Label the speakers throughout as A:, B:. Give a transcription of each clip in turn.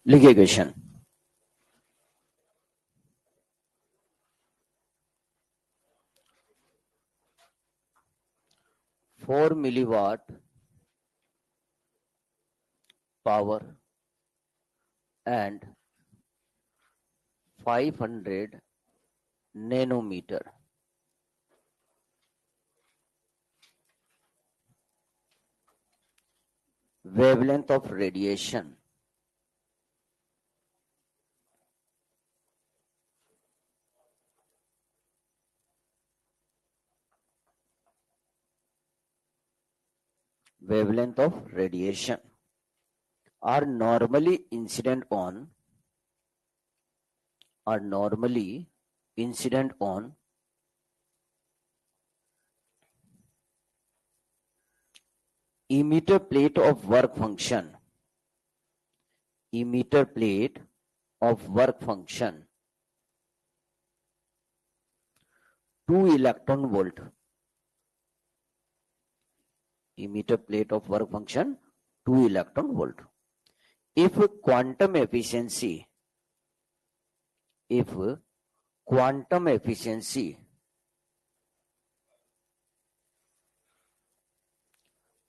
A: लिखिए question. Four milliwatt power and 500 nanometer wavelength of radiation are normally incident on emitter plate of work function 2 electron volt. Emitter plate of work function 2 electron volt. If quantum efficiency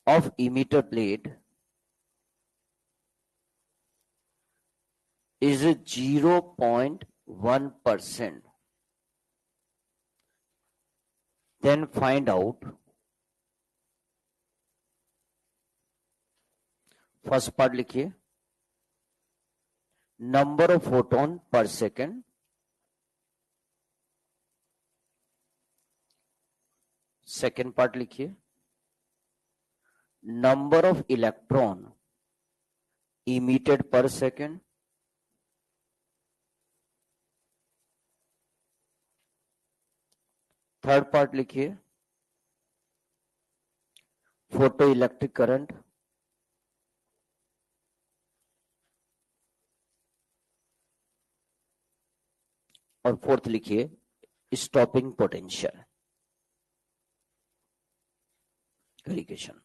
A: of emitter plate is 0.1%, then find out first part लिखिए number of photon per second, second part लिखिए number of electron emitted पर second, third part लिखिए photo electric current, और fourth लिखिए stopping potential. Question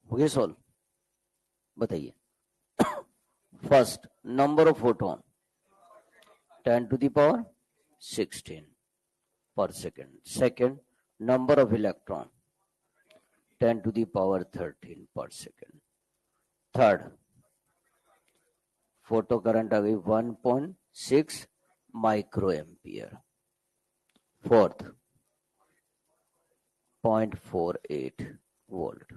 A: हो गया solve? बताइए। First number of photon 10 to the power 16 per second. Second number of electron 10 to the power 13 per second. Third photo current आ गई 1.6 microampere. Fourth 0.48 volt.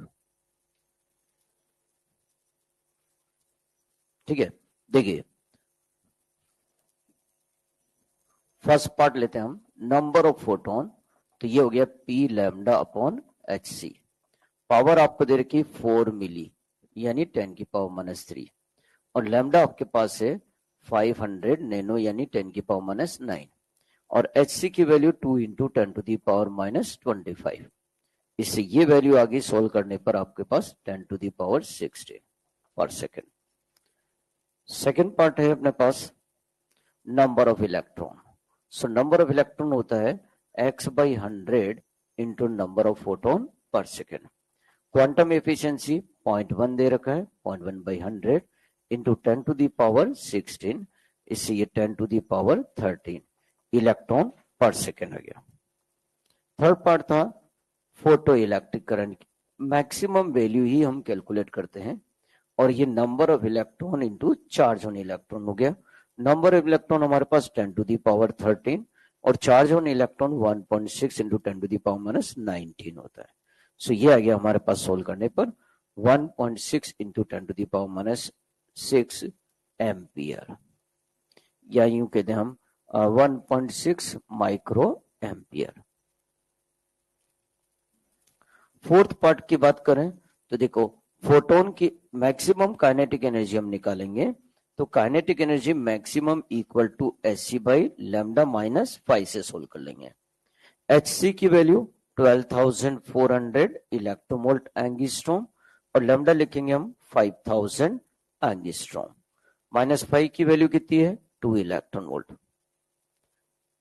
A: ठीक है, देखिए first part लेते हैं हम नंबर ऑफ फोटोन, तो ये हो गया P lambda upon H C. Power आपको दे रखी 4 मिली यानी 10 की पावर माइनस 3, और लैम्डा आपके पास है 500 नैनो यानी 10 की पावर माइनस 9, और एच सी की value 2 into 10 to the power minus 25। इससे ये वैल्यू आगे सोल्व करने पर आपके पास 10 टू दी पावर 16 पर सेकेंड। सेकेंड पार्ट है अपने पास number of electron. So number of electron होता है x/100 into number of photon per second. Quantum efficiency 0.1 दे रखा है, 0.1/100 इंटू 10⁻16, इससे ये 10⁻13 इलेक्ट्रॉन पर सेकेंड आ गया। थर्ड पार्ट था फोटो इलेक्ट्रिक करंट की, मैक्सिमम वैल्यू ही हम कैलकुलेट करते हैं और ये number of electron into charge on electron हो गया। नंबर ऑफ इलेक्ट्रॉन हमारे पास 10⁻13 और चार्ज ऑन इलेक्ट्रॉन 1.6 इंटू 10⁻19 होता है। सो ये आ गया हमारे पास सोल्व करने पर 1.6 इंटू 10⁻6 एम्पियर, या यूं कहते हैं हम 1.6 माइक्रो एम्पियर। फोर्थ पार्ट की बात करें तो देखो, फोटोन की मैक्सिमम काइनेटिक एनर्जी हम निकालेंगे तो kinetic energy maximum equal to Hc by lambda minus 5 से सोल्व कर लेंगे। Hc की वैल्यू 12,400 इलेक्ट्रोवोल्ट एंगस्ट्रॉम और लैम्डा लिखेंगे हम 5,000 एंगस्ट्रॉम, माइनस 5 की वैल्यू कितनी है 2 इलेक्ट्रॉन वोल्ट।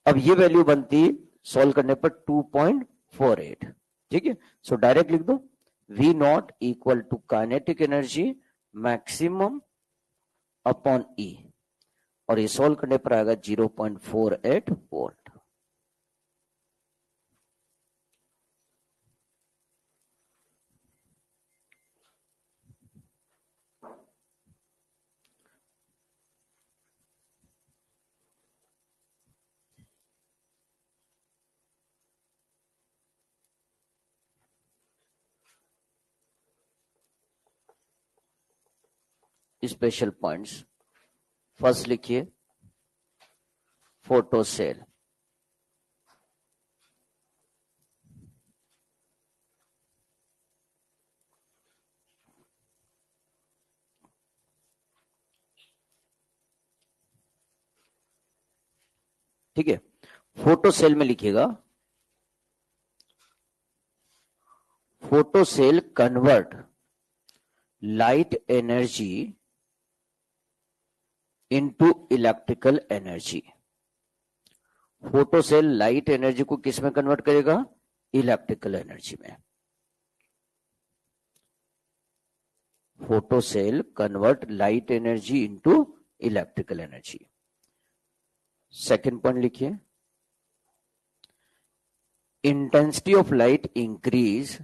A: अब ये वैल्यू बनती सोल्व करने पर 2.48, ठीक है। सो डायरेक्ट लिख दो V not equal to kinetic energy maximum upon E, और ये सोल्व करने पर आएगा 0.48 वोल्ट। स्पेशल पॉइंट्स, फर्स्ट लिखिए फोटो सेल, ठीक है। फोटो सेल में लिखिएगा photo cell convert light energy into electrical energy. Photo cell light energy को किस में कन्वर्ट करेगा, इलेक्ट्रिकल एनर्जी में। Photo cell convert light energy into electrical energy. Second point लिखिए, intensity of light increase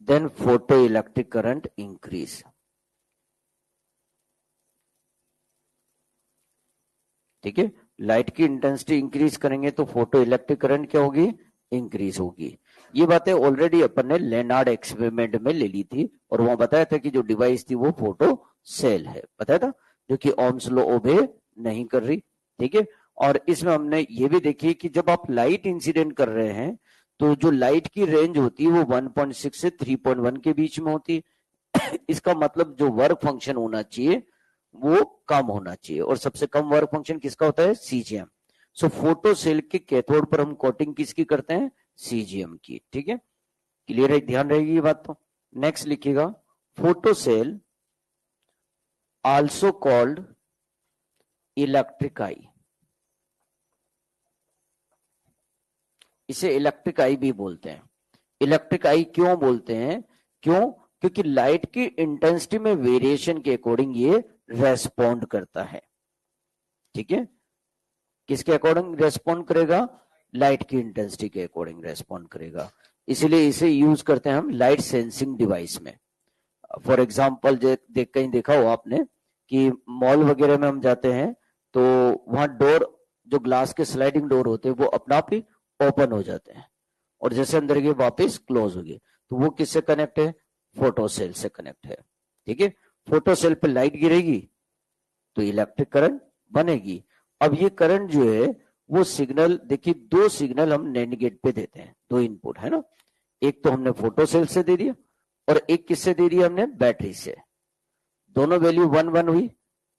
A: then photo electric current increase. ठीक है, light की intensity increase करेंगे तो फोटो इलेक्ट्रिक करंट क्या होगी, इंक्रीज होगी। ये बातें ऑलरेडी अपन ने लेनार्ड एक्सपेरिमेंट में ले ली थी और वहां बताया था कि जो डिवाइस थी वो फोटो सेल है, बताया था, जो कि ओम्स लॉ ओबे नहीं कर रही। ठीक है, और इसमें हमने ये भी देखी कि जब आप लाइट इंसिडेंट कर रहे हैं तो जो लाइट की रेंज होती है वो 1.6 से 3.1 के बीच में होती है। इसका मतलब जो वर्क फंक्शन होना चाहिए वो कम होना चाहिए, और सबसे कम वर्क फंक्शन किसका होता है, सीजीएम। सो फोटो सेल के कैथोड पर हम कोटिंग किसकी करते हैं, सीजीएम की। ठीक है, क्लियर है, ध्यान रहेगी ये बात। तो नेक्स्ट लिखिएगा photo cell also called electric eye. इसे इलेक्ट्रिक आई भी बोलते हैं। इलेक्ट्रिक आई क्यों बोलते हैं, क्यों, क्योंकि लाइट की इंटेंसिटी में वेरिएशन के अकॉर्डिंग ये रेस्पॉन्ड करता है। ठीक है, किसके अकॉर्डिंग रेस्पॉन्ड करेगा, लाइट की इंटेंसिटी के अकॉर्डिंग रेस्पॉन्ड करेगा। इसीलिए इसे यूज करते हैं हम लाइट सेंसिंग डिवाइस में। फॉर एग्जाम्पल कहीं देखा हो आपने कि मॉल वगैरह में हम जाते हैं तो वहां डोर, जो ग्लास के स्लाइडिंग डोर होते हैं वो अपना आप ही ओपन हो जाते हैं और जैसे अंदर गए वापिस क्लोज हो गए, तो वो किससे कनेक्ट है, फोटो सेल से कनेक्ट है। ठीक है, फोटो सेल पे लाइट गिरेगी तो इलेक्ट्रिक करंट बनेगी। अब ये करंट जो है वो सिग्नल, देखिए दो सिग्नल हम नैंड गेट पे देते हैं, दो इनपुट है ना, एक तो हमने फोटो सेल से दे दिया और एक किससे दे दिया हमने, बैटरी से। दोनों वैल्यू 1 1 हुई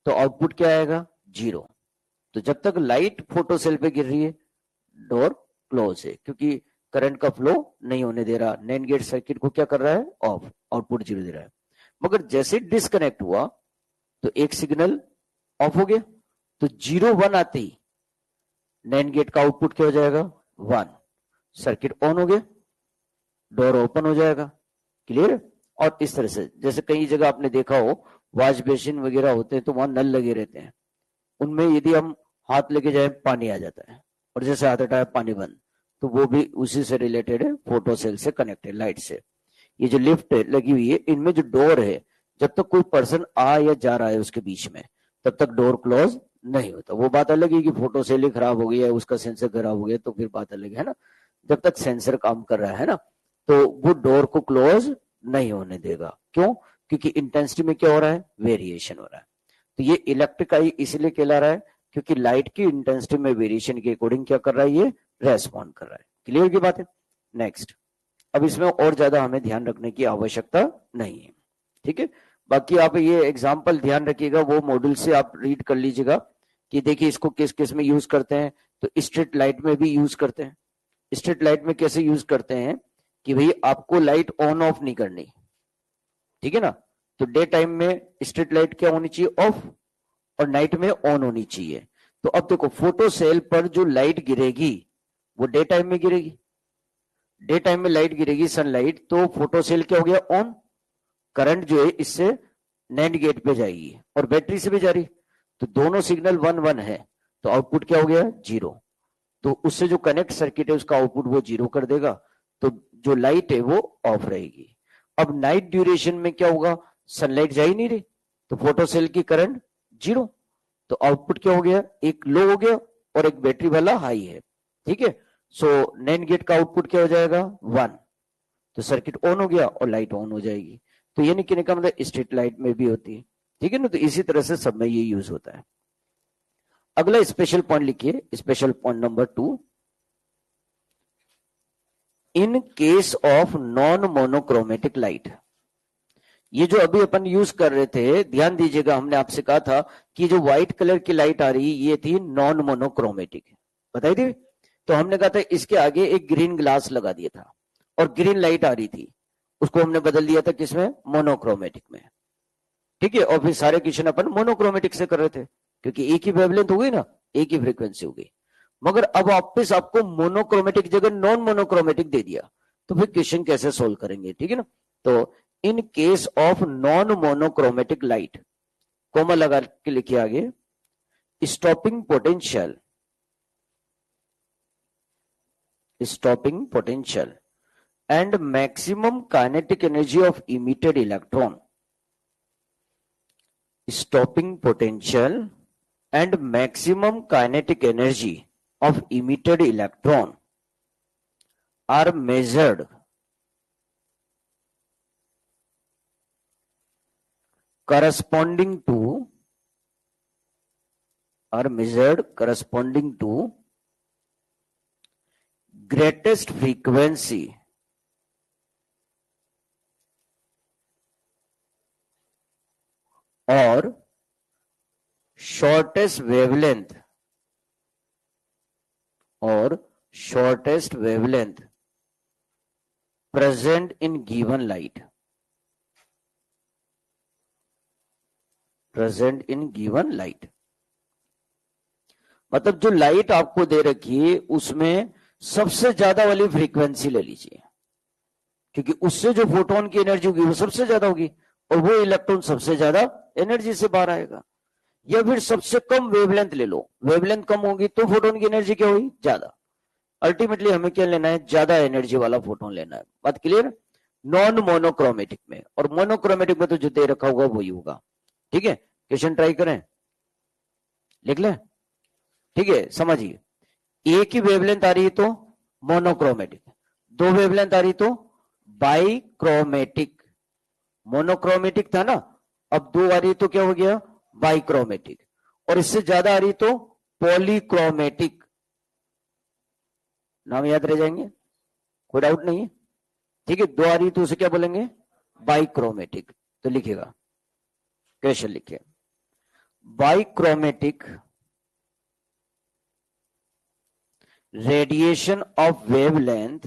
A: तो आउटपुट क्या आएगा, 0। तो जब तक लाइट फोटो सेल पे गिर रही है डोर क्लोज है, क्योंकि करंट का फ्लो नहीं होने दे रहा, नैंड गेट सर्किट को क्या कर रहा है, ऑफ, आउटपुट 0 दे रहा है। मगर जैसे डिस्कनेक्ट हुआ तो एक सिग्नल ऑफ हो गया, तो 0 1 आते ही नैंड गेट का आउटपुट क्या हो जाएगा, 1। सर्किट ऑन हो गया, डोर ओपन हो जाएगा। क्लियर। और इस तरह से जैसे कई जगह आपने देखा हो वॉश बेसिन वगैरह होते हैं तो वहां नल लगे रहते हैं, उनमें यदि हम हाथ लेके जाए पानी आ जाता है, और जैसे हाथ हटाया पानी बंद, तो वो भी उसी से रिलेटेड है, फोटो सेल से कनेक्टेड, लाइट से। ये जो लिफ्ट लगी हुई है, इनमें जो डोर है, जब तक कोई पर्सन आ या जा रहा है उसके बीच में, तब तक डोर क्लोज नहीं होता। वो बात अलग है कि फोटो सेल ही खराब हो गया, उसका सेंसर खराब हो गया, तो फिर बात अलग है ना। जब तक सेंसर काम कर रहा है ना, तो वो डोर को क्लोज नहीं होने देगा। क्यों? क्योंकि इंटेंसिटी में क्या हो रहा है, वेरिएशन हो रहा है। तो ये इलेक्ट्रिक आई इसलिए कहला रहा है क्योंकि लाइट की इंटेंसिटी में वेरिएशन के अकॉर्डिंग क्या कर रहा है, ये रेस्पॉन्ड कर रहा है। क्लियर की बात है। नेक्स्ट, अब इसमें और ज्यादा हमें ध्यान रखने की आवश्यकता नहीं है, ठीक है। बाकी आप ये एग्जाम्पल ध्यान रखिएगा, वो मॉड्यूल से आप रीड कर लीजिएगा कि देखिए इसको किस किस में यूज करते हैं। तो स्ट्रीट लाइट में भी यूज करते हैं। स्ट्रीट लाइट में कैसे यूज करते हैं कि भाई आपको लाइट ऑन ऑफ नहीं करनी, ठीक है ना। तो डे टाइम में स्ट्रीट लाइट क्या होनी चाहिए, ऑफ, और नाइट में ऑन होनी चाहिए। तो अब देखो फोटो सेल पर जो लाइट गिरेगी वो डे टाइम में गिरेगी। डे टाइम में लाइट गिरेगी सनलाइट, तो फोटो सेल क्या हो गया, ऑन। करंट जो है इससे नैंड गेट पे जाएगी और बैटरी से भी जा रही, तो दोनों सिग्नल 1 1 है, तो आउटपुट क्या हो गया, 0। तो उससे जो कनेक्ट सर्किट है उसका आउटपुट वो 0 कर देगा, तो जो लाइट है वो ऑफ रहेगी। अब नाइट ड्यूरेशन में क्या होगा, सनलाइट जा ही नहीं रही, तो फोटो सेल की करंट 0, तो आउटपुट क्या हो गया, एक लो हो गया और एक बैटरी वाला हाई है, ठीक है। सो नैंड गेट का आउटपुट क्या हो जाएगा, 1। तो सर्किट ऑन हो गया और लाइट ऑन हो जाएगी। तो ये नहीं कहने का मतलब स्ट्रीट लाइट में भी होती है, ठीक है ना। तो इसी तरह से सब में ये यूज होता है। अगला स्पेशल पॉइंट लिखिए, special point number 2, in case of non monochromatic light. ये जो अभी अपन यूज कर रहे थे, ध्यान दीजिएगा, हमने आपसे कहा था कि जो व्हाइट कलर की लाइट आ रही ये थी नॉन मोनोक्रोमेटिक, बताई थी। तो हमने कहा था इसके आगे एक ग्रीन ग्लास लगा दिया था और ग्रीन लाइट आ रही थी, उसको हमने बदल दिया था किसमें, मोनोक्रोमेटिक में, ठीक है। और फिर सारे क्वेश्चन अपन मोनोक्रोमेटिक से कर रहे थे क्योंकि एक ही वेवलेंथ हो गई ना, एक ही फ्रीक्वेंसी हो गई। मगर अब वापस आपको मोनोक्रोमेटिक जगह नॉन मोनोक्रोमेटिक दे दिया, तो फिर क्वेश्चन कैसे सोल्व करेंगे, ठीक है ना। तो in case of non monochromatic light, comma लगा के लिखिए आगे, stopping potential, stopping potential and maximum kinetic energy of emitted electron, stopping potential and maximum kinetic energy of emitted electron are measured corresponding to greatest frequency or shortest wavelength present in given light, मतलब जो light आपको दे रखी है उसमें सबसे ज्यादा वाली फ्रीक्वेंसी ले लीजिए, क्योंकि उससे जो फोटोन की एनर्जी होगी वो सबसे ज्यादा होगी और वो इलेक्ट्रॉन सबसे ज्यादा एनर्जी से बाहर आएगा। या फिर सबसे कम वेवलेंथ ले लो, वेवलेंथ कम होगी तो फोटोन की एनर्जी क्या होगी, ज्यादा। अल्टीमेटली हमें क्या लेना है, ज्यादा एनर्जी वाला फोटोन लेना है। बात क्लियर। नॉन मोनोक्रोमेटिक में, और मोनोक्रोमेटिक में तो जो दे रखा होगा वही होगा, ठीक है। क्वेश्चन ट्राई करें, लिख लें, ठीक है। समझिए, एक ही वेवलेंथ आ रही है तो मोनोक्रोमेटिक, दो वेवलेंथ आ रही तो बाइक्रोमेटिक। मोनोक्रोमेटिक था ना, अब दो आ रही तो क्या हो गया, बाइक्रोमेटिक। और इससे ज्यादा आ रही तो पॉलीक्रोमेटिक। नाम याद रह जाएंगे, कोई डाउट नहीं है, ठीक है। दो आ रही तो उसे क्या बोलेंगे, बाइक्रोमेटिक। तो लिखिएगा, क्वेश्चन लिखिए, बाइक्रोमेटिक radiation of wavelength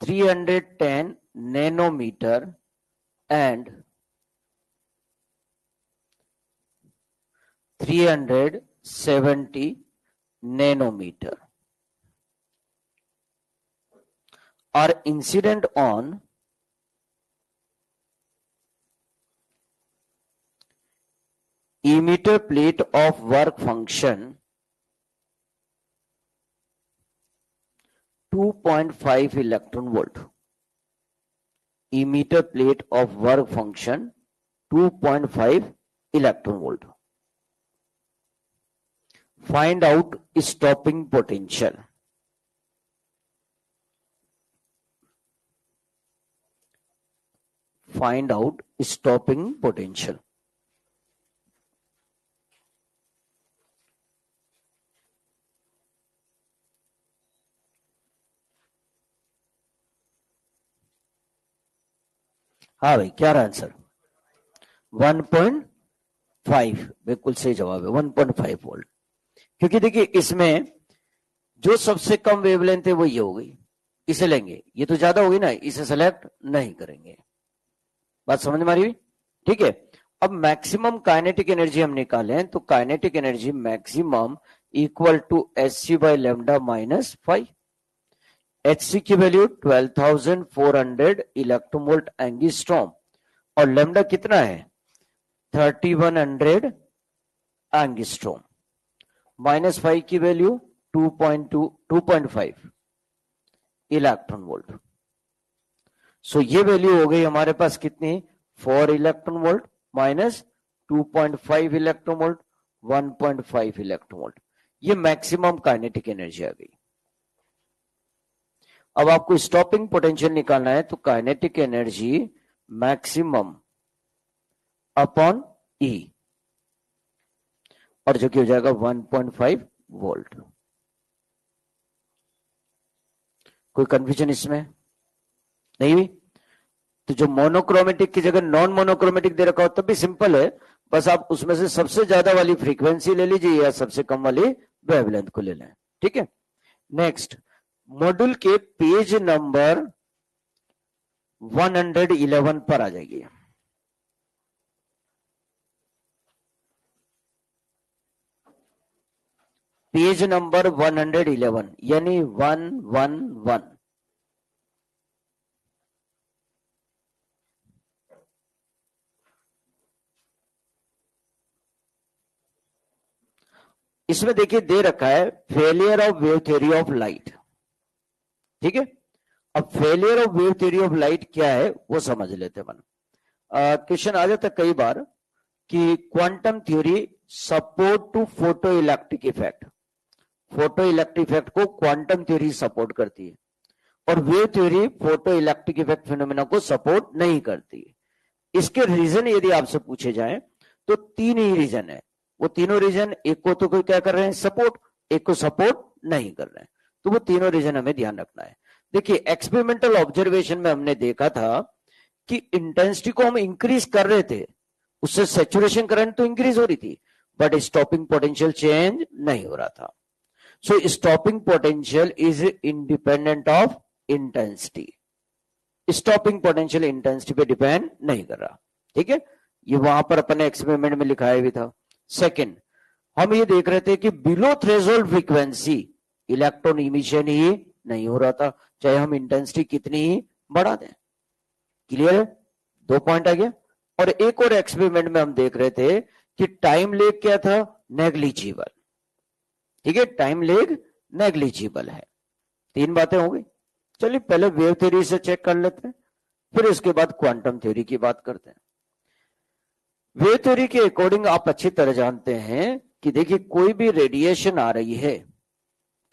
A: 310 nanometer and 370 nanometer are incident on emitter plate of work function 2.5 electron volt. Emitter plate of work function 2.5 electron volt. Find out stopping potential. Find out stopping potential. हाँ भाई, क्या रहा answer? 1.5, बिल्कुल सही जवाब है, 1.5 volt. क्योंकि देखिए इसमें जो सबसे कम वेवलेंथ है वो ये हो गई, इसे लेंगे, ये तो ज्यादा होगी ना, इसे सेलेक्ट नहीं करेंगे। बात समझ में आ रही? ठीक है। अब मैक्सिमम काइनेटिक एनर्जी हम निकाले हैं, तो kinetic energy maximum equal to HC by lambda minus 5। HC की वैल्यू 12,400 इलेक्ट्रॉन वोल्ट एंगस्ट्रॉम और लैम्डा कितना है 3100 एंगस्ट्रॉम, माइनस 5 की वैल्यू 2.5 इलेक्ट्रॉन वोल्ट। सो ये वैल्यू हो गई हमारे पास कितनी, 4 electron volt minus 2.5 electron volt, 1.5 electron volt. ये मैक्सिमम काइनेटिक एनर्जी आ गई। अब आपको स्टॉपिंग पोटेंशियल निकालना है, तो काइनेटिक एनर्जी मैक्सिमम अपॉन ई, और जो कि हो जाएगा 1.5 वोल्ट। कोई कंफ्यूजन इसमें नहीं हुई? तो जो मोनोक्रोमेटिक की जगह नॉन मोनोक्रोमेटिक दे रखा हो तब भी सिंपल है, बस आप उसमें से सबसे ज्यादा वाली फ्रीक्वेंसी ले लीजिए या सबसे कम वाली वेवलेंथ को ले लें। ठीक है। नेक्स्ट, मॉड्यूल के पेज नंबर 111 पर आ जाइए। पेज नंबर 111 यानी 111। इसमें देखिए दे रखा है failure of wave theory of light. ठीक है। अब failure of wave theory of light क्या है वो समझ लेते हैं। क्वेश्चन आ जाता है कई बार कि quantum theory support to photo electric effect, photo electric effect को क्वांटम थ्योरी सपोर्ट करती है और wave theory photo electric effect phenomena को सपोर्ट नहीं करती है। इसके रीजन यदि आपसे पूछे जाएं तो तीन ही रीजन है। वो तीनों रीजन, एक को तो कोई क्या कर रहे हैं सपोर्ट, एक को सपोर्ट नहीं कर रहे हैं, तो वो तीनों रीजन हमें ध्यान रखना है। देखिए एक्सपेरिमेंटल ऑब्जर्वेशन में हमने देखा था कि इंटेंसिटी को हम इंक्रीज कर रहे थे, उससे सैचुरेशन करंट तो इंक्रीज हो रही थी, बट स्टॉपिंग पोटेंशियल चेंज नहीं हो रहा था। So stopping potential is independent of intensity. Stopping potential intensity पे डिपेंड नहीं कर रहा। ठीक है, ये वहां पर अपने एक्सपेरिमेंट में लिखाया भी था। सेकंड, हम ये देख रहे थे कि below threshold frequency electron emission ही नहीं हो रहा था, चाहे हम इंटेंसिटी कितनी ही बढ़ा दें। क्लियर है? 2 पॉइंट आ गया। और एक और एक्सपेरिमेंट में हम देख रहे थे कि टाइम लेग क्या था, नेग्लिजिबल। ठीक है, टाइम लेग नेग्लिजिबल है। 3 बातें हो गई। चलिए पहले वेव थ्योरी से चेक कर लेते हैं, फिर उसके बाद क्वांटम थ्योरी की बात करते हैं। वेव थ्योरी के अकॉर्डिंग आप अच्छी तरह जानते हैं कि देखिए कोई भी रेडिएशन आ रही है,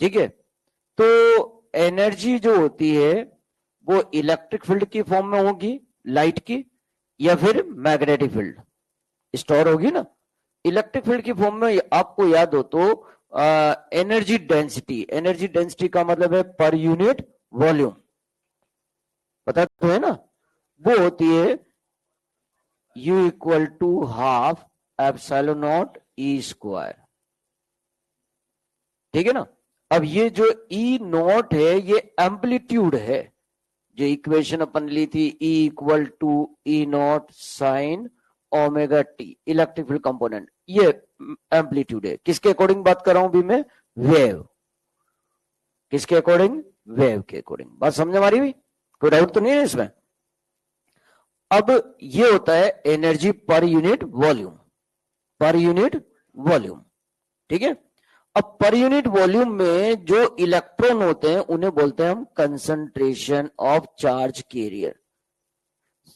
A: ठीक है, तो एनर्जी जो होती है वो इलेक्ट्रिक फील्ड की फॉर्म में होगी, लाइट की, या फिर मैग्नेटिक फील्ड स्टोर होगी ना। इलेक्ट्रिक फील्ड की फॉर्म में आपको याद हो तो एनर्जी डेंसिटी, एनर्जी डेंसिटी का मतलब है पर यूनिट वॉल्यूम, पता तो है ना, वो होती है U equal to half epsilon naught E square. ठीक है ना। अब ये जो ई नॉट है ये एम्पलीट्यूड है, जो इक्वेशन अपन ली थी E equal to E naught sine omega T, electric field component, ये एम्पलीट्यूड है। किसके अकॉर्डिंग बात कर रहा हूं अभी मैं? वेव। किसके अकॉर्डिंग? वेव के अकॉर्डिंग। बात समझ हमारी भी? कोई डाउट तो नहीं है इसमें? अब ये होता है एनर्जी पर unit volume, per unit volume. ठीक है। अब पर यूनिट वॉल्यूम में जो इलेक्ट्रॉन होते हैं उन्हें बोलते हैं हम concentration of charge carrier.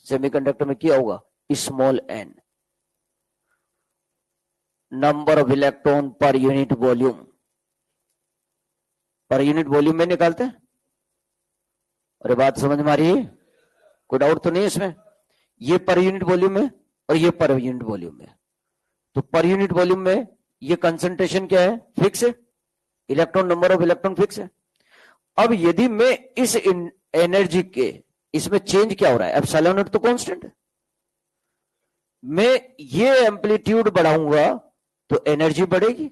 A: Semiconductor में क्या होगा? Small N, number of electron per unit volume. Per unit volume में निकालते हैं। अरे बात समझ में आ रही है? कोई डाउट तो नहीं है इसमें? ये पर यूनिट वॉल्यूम है और ये पर यूनिट वॉल्यूम है। तो पर यूनिट वॉल्यूम में ये कंसंट्रेशन क्या है? फिक्स है। Electron, number of electron fix है। अब यदि मैं इस एनर्जी के इसमें चेंज क्या हो रहा है? एप्सिलॉन नॉट तो कांस्टेंट है। मैं ये एम्पलीट्यूड बढ़ाऊंगा तो एनर्जी बढ़ेगी,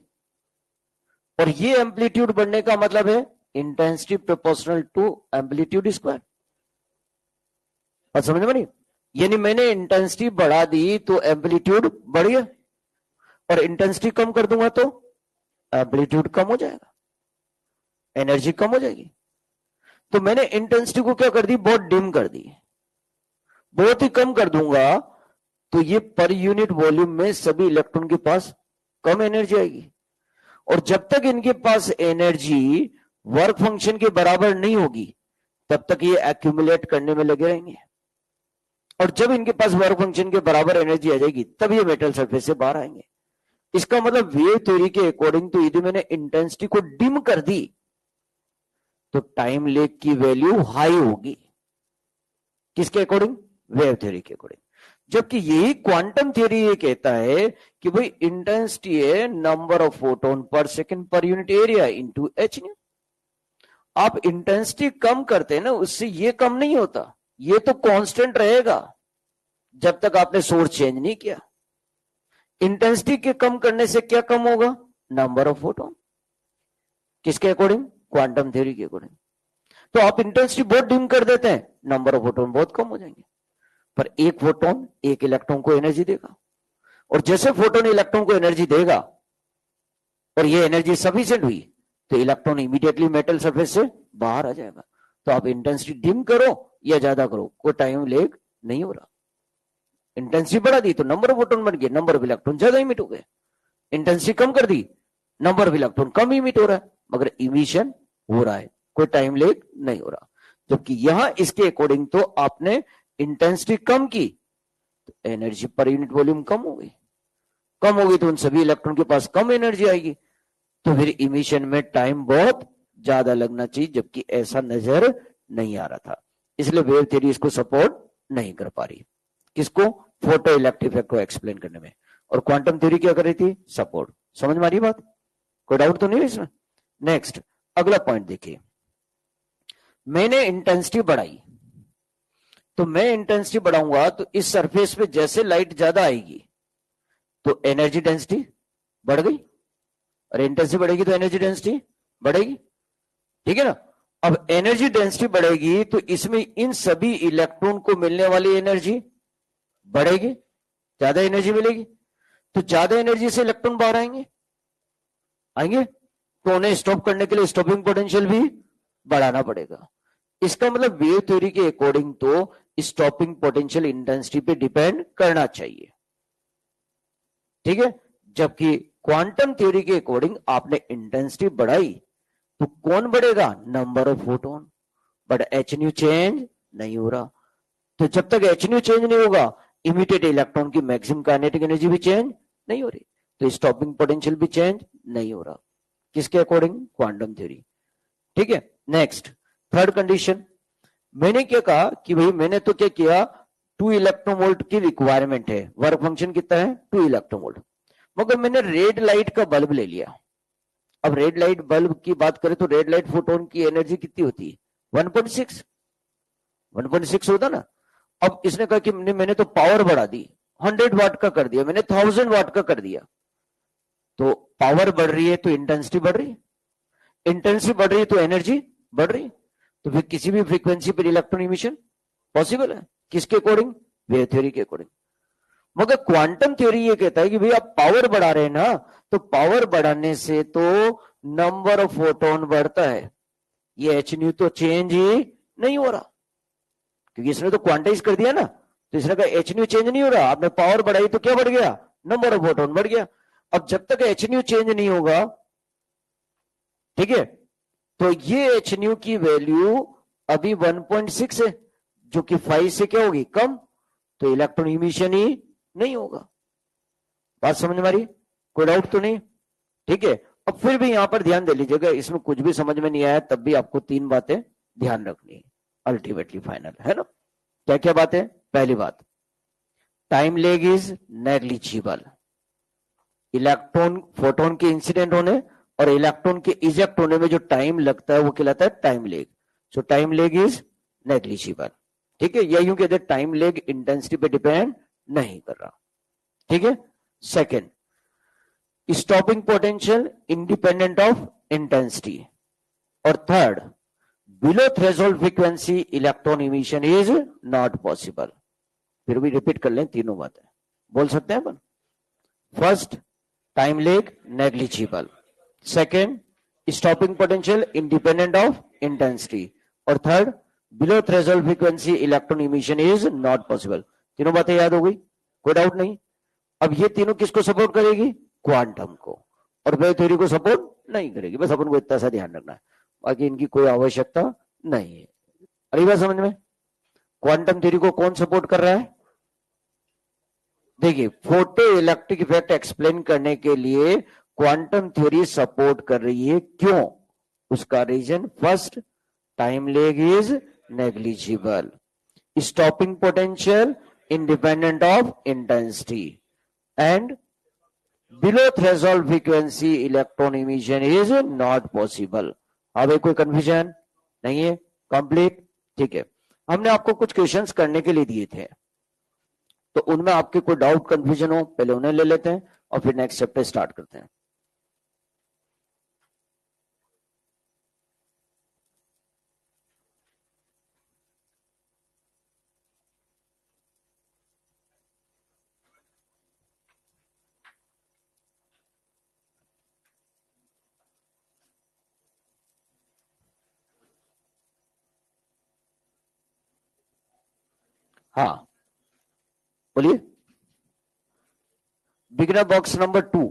A: और ये एम्पलीट्यूड बढ़ने का मतलब है intensity proportional to amplitude square. बात समझ में नहीं? यानी मैंने इंटेंसिटी बढ़ा दी तो एम्पलीट्यूड बढ़ गया, और इंटेंसिटी कम कर दूंगा तो एम्पलीट्यूड कम हो जाएगा, एनर्जी कम हो जाएगी। तो मैंने इंटेंसिटी को क्या कर दी? बहुत डिम कर दी। बहुत ही कम कर दूंगा तो ये पर यूनिट वॉल्यूम में सभी इलेक्ट्रॉन के पास कम एनर्जी आएगी, और जब तक इनके पास एनर्जी वर्क फंक्शन के बराबर नहीं होगी तब तक ये एक्यूमुलेट करने में लगे रहेंगे, और जब इनके पास वर्क फंक्शन के बराबर एनर्जी आ जाएगी तब ये मेटल सरफेस से बाहर आएंगे। इसका मतलब वेव थ्योरी के अकॉर्डिंग तो यदि मैंने इंटेंसिटी को डिम कर दी तो टाइम लेग की वैल्यू हाई होगी। किसके अकॉर्डिंग? वेव थ्योरी के अकॉर्डिंग। जबकि यही क्वांटम थ्योरी ये कहता है कि भाई इंटेंसिटी है नंबर ऑफ फोटोन पर second per unit area into H new. आप इंटेंसिटी कम करते हैं ना, उससे ये कम नहीं होता, ये तो कांस्टेंट रहेगा जब तक आपने सोर्स चेंज नहीं किया। इंटेंसिटी के कम करने से क्या कम होगा? Number of photon. किसके अकॉर्डिंग? क्वांटम थ्योरी के अकॉर्डिंग। तो आप इंटेंसिटी बहुत डिम कर देते हैं, नंबर ऑफ फोटोन बहुत कम हो जाएंगे, पर एक फोटोन एक इलेक्ट्रॉन को एनर्जी देगा, और जैसे फोटोन इलेक्ट्रॉन को एनर्जी देगा और ये एनर्जी सफिशिएंट हुई तो इलेक्ट्रॉन इमीडिएटली मेटल सरफेस से बाहर आ जाएगा। तो आप इंटेंसिटी डिम करो या ज्यादा करो, कोई टाइम लेग नहीं हो रहा। इंटेंसिटी बढ़ा दी तो नंबर ऑफ फोटोन बढ़ गए, नंबर ऑफ इलेक्ट्रॉन ज्यादा इमिट हो गए। इंटेंसिटी कम कर दी, नंबर ऑफ इलेक्ट्रॉन कम इमिट हो रहा है, मगर इमिशन हो रहा है, कोई टाइम लेग नहीं हो रहा। जबकि यहां इसके अकॉर्डिंग तो आपने इंटेंसिटी कम की तो एनर्जी पर यूनिट वॉल्यूम कम हो गई, कम होगी तो उन सभी इलेक्ट्रॉन के पास कम एनर्जी आएगी, तो फिर इमिशन में टाइम बहुत ज्यादा लगना चाहिए, जबकि ऐसा नजर नहीं आ रहा था। इसलिए वेव थ्योरी इसको सपोर्ट नहीं कर पा रही। किसको? फोटो इलेक्ट्रिक इफेक्ट को एक्सप्लेन करने में। और क्वांटम थ्योरी क्या कर रही थी? सपोर्ट। समझ में आ रही बात? कोई डाउट तो नहीं है इसमें? नेक्स्ट अगला पॉइंट देखिए। मैंने इंटेंसिटी बढ़ाई, तो मैं इंटेंसिटी बढ़ाऊंगा तो इस सरफेस पे जैसे लाइट ज्यादा आएगी तो एनर्जी डेंसिटी बढ़ गई, और इंटेंसिटी बढ़ेगी तो एनर्जी डेंसिटी बढ़ेगी। ठीक है ना? अब एनर्जी डेंसिटी बढ़ेगी तो इसमें इन सभी इलेक्ट्रॉन को मिलने वाली एनर्जी बढ़ेगी, ज्यादा एनर्जी मिलेगी, तो ज्यादा एनर्जी से इलेक्ट्रॉन बाहर आएंगे, तो उन्हें स्टॉप करने के लिए स्टॉपिंग पोटेंशियल भी बढ़ाना पड़ेगा। इसका मतलब वेव थ्योरी के अकॉर्डिंग तो स्टॉपिंग पोटेंशियल इंटेंसिटी पे डिपेंड करना चाहिए। ठीक है? जबकि क्वांटम थ्योरी के अकॉर्डिंग आपने इंटेंसिटी बढ़ाई तो कौन बढ़ेगा? Number of photon, but H new change नहीं हो रहा। तो जब तक एच न्यू चेंज नहीं होगा इमीडिएट इलेक्ट्रॉन की मैक्सिमम काइनेटिक एनर्जी भी चेंज नहीं हो रही, तो स्टॉपिंग पोटेंशियल भी चेंज नहीं हो रहा। किसके अकॉर्डिंग? Quantum theory. ठीक है? नेक्स्ट थर्ड कंडीशन, मैंने क्या कहा कि भाई मैंने तो क्या किया, 2 इलेक्ट्रॉन वोल्ट की रिक्वायरमेंट है, वर्क फंक्शन कितना है? 2 इलेक्ट्रॉन वोल्ट, मगर मैंने रेड लाइट का बल्ब ले लिया। अब रेड लाइट बल्ब की बात करें तो रेड लाइट फोटोन की एनर्जी कितनी होती है? 1.6 होता ना। अब इसने कहा कि मैंने तो पावर बढ़ा दी, 100 वाट का कर दिया, मैंने 1000 वाट का कर दिया। तो पावर बढ़ रही है तो इंटेंसिटी बढ़ रही है, इंटेंसिटी बढ़ रही है तो एनर्जी बढ़ रही है, तो फिर किसी भी फ्रीक्वेंसी पर इलेक्ट्रॉन इमिशन पॉसिबल है। किसके अकॉर्डिंग? वेव थ्योरी के अकॉर्डिंग। मगर क्वांटम थ्योरी ये कहता है कि भाई आप पावर बढ़ा रहे हैं ना, तो पावर बढ़ाने से तो नंबर ऑफ फोटोन बढ़ता है, ये एच न्यू तो चेंज ही नहीं हो रहा, क्योंकि इसने तो क्वांटाइज कर दिया ना, तो इसने कहा एच न्यू चेंज नहीं हो रहा, आपने पावर बढ़ाई तो क्या बढ़ गया, नंबर ऑफ फोटोन बढ़ गया। अब जब तक एच न्यू चेंज नहीं होगा, ठीक है, तो ये एच न्यू की वैल्यू अभी 1.6 है, जो कि 5 से क्या होगी, कम, तो इलेक्ट्रॉन इमिशन ही नहीं होगा। बात समझ में आ रही, कोई डाउट तो नहीं, ठीक है। अब फिर भी यहां पर ध्यान दे लीजिएगा, इसमें कुछ भी समझ में नहीं आया तब भी आपको 3 बातें ध्यान रखनी है, अल्टीमेटली फाइनल है ना। क्या क्या बात है, पहली बात, time lag is negligible, electron photon के इंसिडेंट होने और इलेक्ट्रॉन के इजेक्ट होने में जो टाइम लगता है वो कहलाता है time lag, so time lag is negligible, ठीक है। या यूं कहते हैं टाइम लेग इंटेंसिटी पे डिपेंड नहीं कर रहा, ठीक है। Second, stopping potential independent of intensity, और third, below threshold frequency electron emission is not possible. फिर भी रिपीट कर लें, तीनों बातें बोल सकते हैं अपन। First, time lag negligible, second, stopping potential independent of intensity, और third, below threshold frequency electron emission is not possible. तीनों बातें याद हो गई, कोई डाउट नहीं। अब ये तीनों किसको सपोर्ट करेगी, क्वांटम को, और वेव थ्योरी को सपोर्ट नहीं करेगी, बस अपन को इतना सा ध्यान रखना है, बाकी इनकी कोई आवश्यकता नहीं है। अरे बात समझ में, क्वांटम थ्योरी को कौन सपोर्ट कर रहा है, देखिए फोटो इलेक्ट्रिक इफेक्ट एक्सप्लेन करने के लिए क्वांटम थ्योरी सपोर्ट कर रही है, क्यों, उसका reason, first, time lag is negligible, stopping potential independent of intensity, and below threshold frequency electron emission is not possible. अब कोई कंफ्यूजन नहीं है, कंप्लीट, ठीक है। हमने आपको कुछ क्वेश्चंस करने के लिए दिए थे, तो उनमें आपके कोई डाउट कंफ्यूजन हो पहले उन्हें ले लेते हैं और फिर नेक्स्ट चैप्टर स्टार्ट करते हैं। हाँ बोलिए, बिगिनर बॉक्स नंबर 2।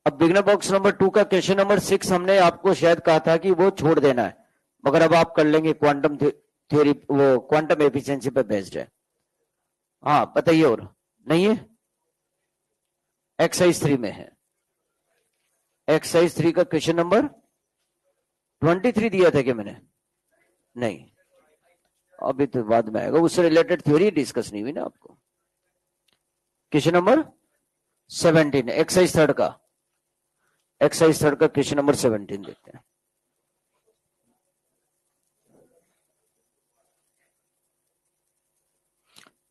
A: अब बिगिनर बॉक्स नंबर 2 का क्वेश्चन नंबर 6 हमने आपको शायद कहा था कि वो छोड़ देना है, मगर अब आप कर लेंगे, क्वांटम थ्योरी वो क्वांटम एफिशिएंसी पे बेस्ड है। हाँ बताइए, और नहीं है, एक्सरसाइज 3 में है, एक्सरसाइज 3 का क्वेश्चन नंबर 23 दिया था क्या मैंने, नहीं, अभी तो बाद में आएगा, उससे रिलेटेड थ्योरी डिस्कस नहीं हुई ना आपको। क्वेश्चन नंबर 17, एक्सरसाइज 3 का, एक्सरसाइज 3 का क्वेश्चन नंबर 17 देखते हैं।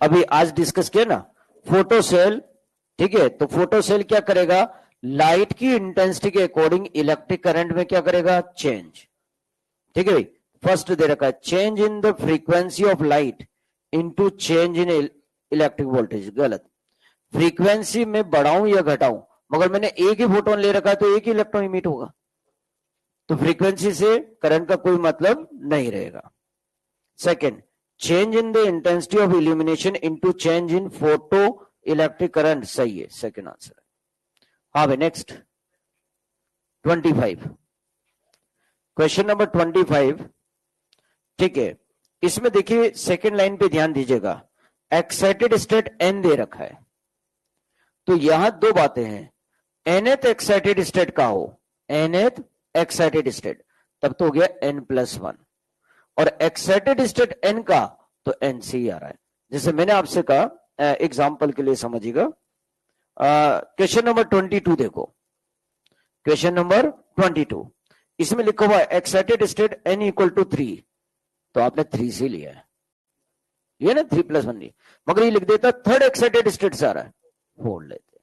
A: अभी आज डिस्कस किया ना फोटो सेल, ठीक है, तो फोटो सेल क्या करेगा, लाइट की इंटेंसिटी के अकॉर्डिंग इलेक्ट्रिक करंट में क्या करेगा, चेंज, ठीक है भाई। फर्स्ट दे रखा है change in the frequency of light into change in electric voltage, गलत, फ्रीक्वेंसी में बढ़ाऊं या घटाऊं, मगर मैंने एक ही फोटोन ले रखा है तो एक ही इलेक्ट्रॉन इमिट होगा, तो फ्रीक्वेंसी से करंट का कोई मतलब नहीं रहेगा। Second, change in the intensity of illumination into change in photo electric current, सही है, सेकेंड आंसर है। हाँ भाई नेक्स्ट 25, क्वेश्चन नंबर 25, ठीक है। इसमें देखिए सेकेंड लाइन पे ध्यान दीजिएगा, एक्साइटेड स्टेट एन दे रखा है, तो यहां दो बातें हैं, nth एक्साइटेड स्टेट का हो, nth एक्साइटेड स्टेट, तब तो हो गया n+1, और एक्साइटेड स्टेट n का तो n से ही आ रहा है। जैसे मैंने आपसे कहा एग्जांपल के लिए समझिएगा, क्वेश्चन नंबर 22 देखो, क्वेश्चन नंबर 22, इसमें लिखा हुआ है एक्साइटेड स्टेट n = 3, तो आपने 3 से लिया है, ये ना 3+1 नहीं, मगर ये लिख देता थर्ड एक्साइटेड स्टेट से आ रहा है, फोड़ लेते,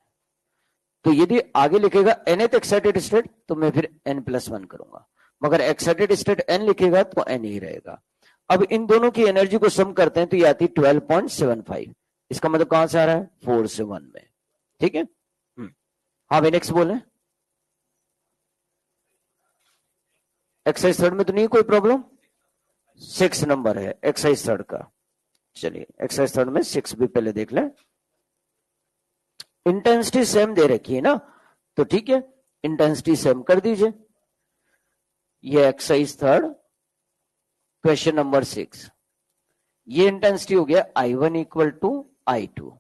A: तो यदि आगे लिखेगा nth एक्साइटेड स्टेट तो मैं फिर n+1 करूंगा, मगर एक्साइटेड स्टेट n लिखेगा तो n ही रहेगा। अब इन दोनों की एनर्जी को सम करते हैं तो ये आती 12.75, इसका मतलब कहां से आ रहा है, 4 से 1 में, ठीक है। हाँ भाई नेक्स्ट बोले। एक्सरसाइज थर्ड में तो नहीं कोई प्रॉब्लम, 6 नंबर है एक्सरसाइज थर्ड का। चलिए एक्सरसाइज थर्ड में 6 भी पहले देख लें। इंटेंसिटी सेम दे रखी है ना, तो ठीक है इंटेंसिटी सेम कर दीजिए। ये एक्सरसाइज थर्ड क्वेश्चन नंबर 6, ये इंटेंसिटी हो गया I1 इक्वल टू I2,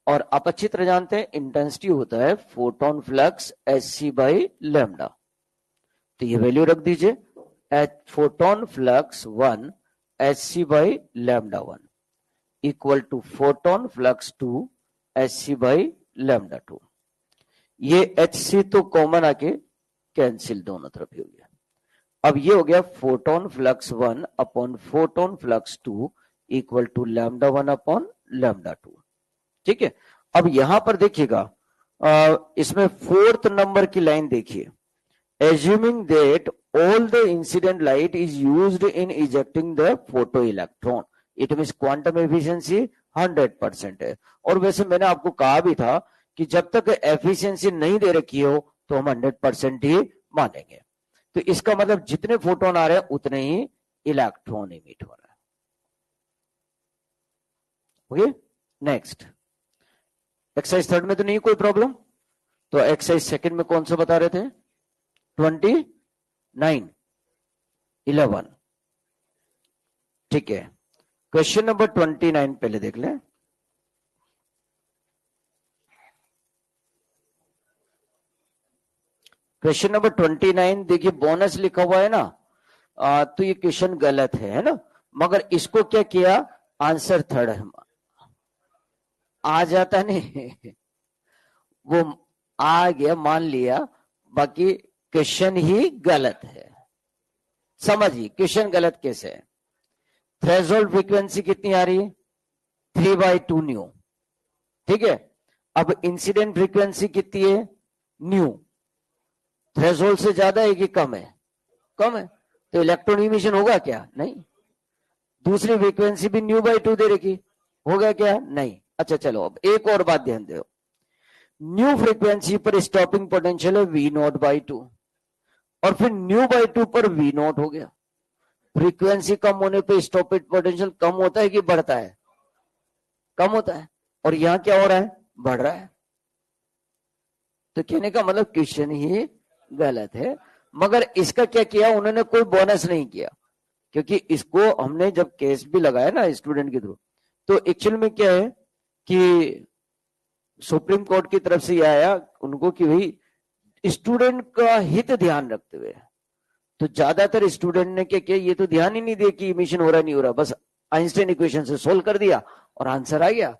A: और आप अच्छी तरह जानते हैं इंटेंसिटी होता है photon flux Hc by lambda. तो ये वैल्यू रख दीजिए, photon flux 1 Hc by lambda 1 equal to photon flux 2 Hc by lambda 2। ये Hc तो कॉमन आके कैंसिल दोनों तरफ ही हो गया। अब ये हो गया photon flux 1 upon photon flux 2 equal to lambda 1 upon lambda 2, ठीक है। अब यहां पर देखिएगा, इसमें 4th नंबर की लाइन देखिए, assuming that all the incident light is used in ejecting the photoelectron, it means quantum efficiency 100% है। और वैसे मैंने आपको कहा भी था कि जब तक एफिशिएंसी नहीं दे रखी हो तो हम 100% ही मानेंगे। तो इसका मतलब जितने फोटोन आ रहे हैं उतने ही इलेक्ट्रॉन इमिट हो रहा है। ओके नेक्स्ट, एक्सरसाइज थर्ड में तो नहीं कोई प्रॉब्लम, तो एक्सरसाइज सेकंड में कौन सा बता रहे थे, 29 11, ठीक है। क्वेश्चन नंबर 29 पहले देख लें। क्वेश्चन नंबर 29 देखिए बोनस लिखा हुआ है ना, तो ये क्वेश्चन गलत है ना, मगर इसको क्या किया, आंसर थर्ड है आ जाता नहीं वो आ गया मान लिया, बाकी क्वेश्चन ही गलत है। समझिए क्वेश्चन गलत कैसे है। थ्रेशोल्ड फ्रीक्वेंसी कितनी आ रही है, 3/2 न्यू, ठीक है। अब इंसिडेंट फ्रीक्वेंसी कितनी है, न्यू, थ्रेशोल्ड से ज्यादा है कि कम है, कम है, तो इलेक्ट्रॉन इमिशन होगा क्या, नहीं। दूसरी फ्रीक्वेंसी भी ν/2 दे रखी, होगा क्या, नहीं। अच्छा चलो अब एक और बात ध्यान दो, न्यू फ्रीक्वेंसी पर स्टॉपिंग पोटेंशियल है V0/2, और फिर ν/2 पर V0 हो गया। फ्रीक्वेंसी कम होने पे स्टॉपिंग पोटेंशियल कम होता है कि बढ़ता है, कम होता है, और यहां क्या हो रहा है, बढ़ रहा है। तो कहने का मतलब क्वेश्चन ही गलत है, मगर इसका क्या किया उन्होंने, कोई बोनस नहीं किया, क्योंकि इसको हमने जब केस भी लगाया ना स्टूडेंट के थ्रू, तो एक्चुअल में क्या है कि सुप्रीम कोर्ट की तरफ से यह आया उनको कि भाई स्टूडेंट का हित ध्यान रखते हुए, तो ज्यादातर स्टूडेंट ने क्या किया, ये तो ध्यान ही नहीं दिया कि इमिशन हो रहा नहीं हो रहा, बस आइंस्टाइन इक्वेशन से सोल्व कर दिया और आंसर आ गया,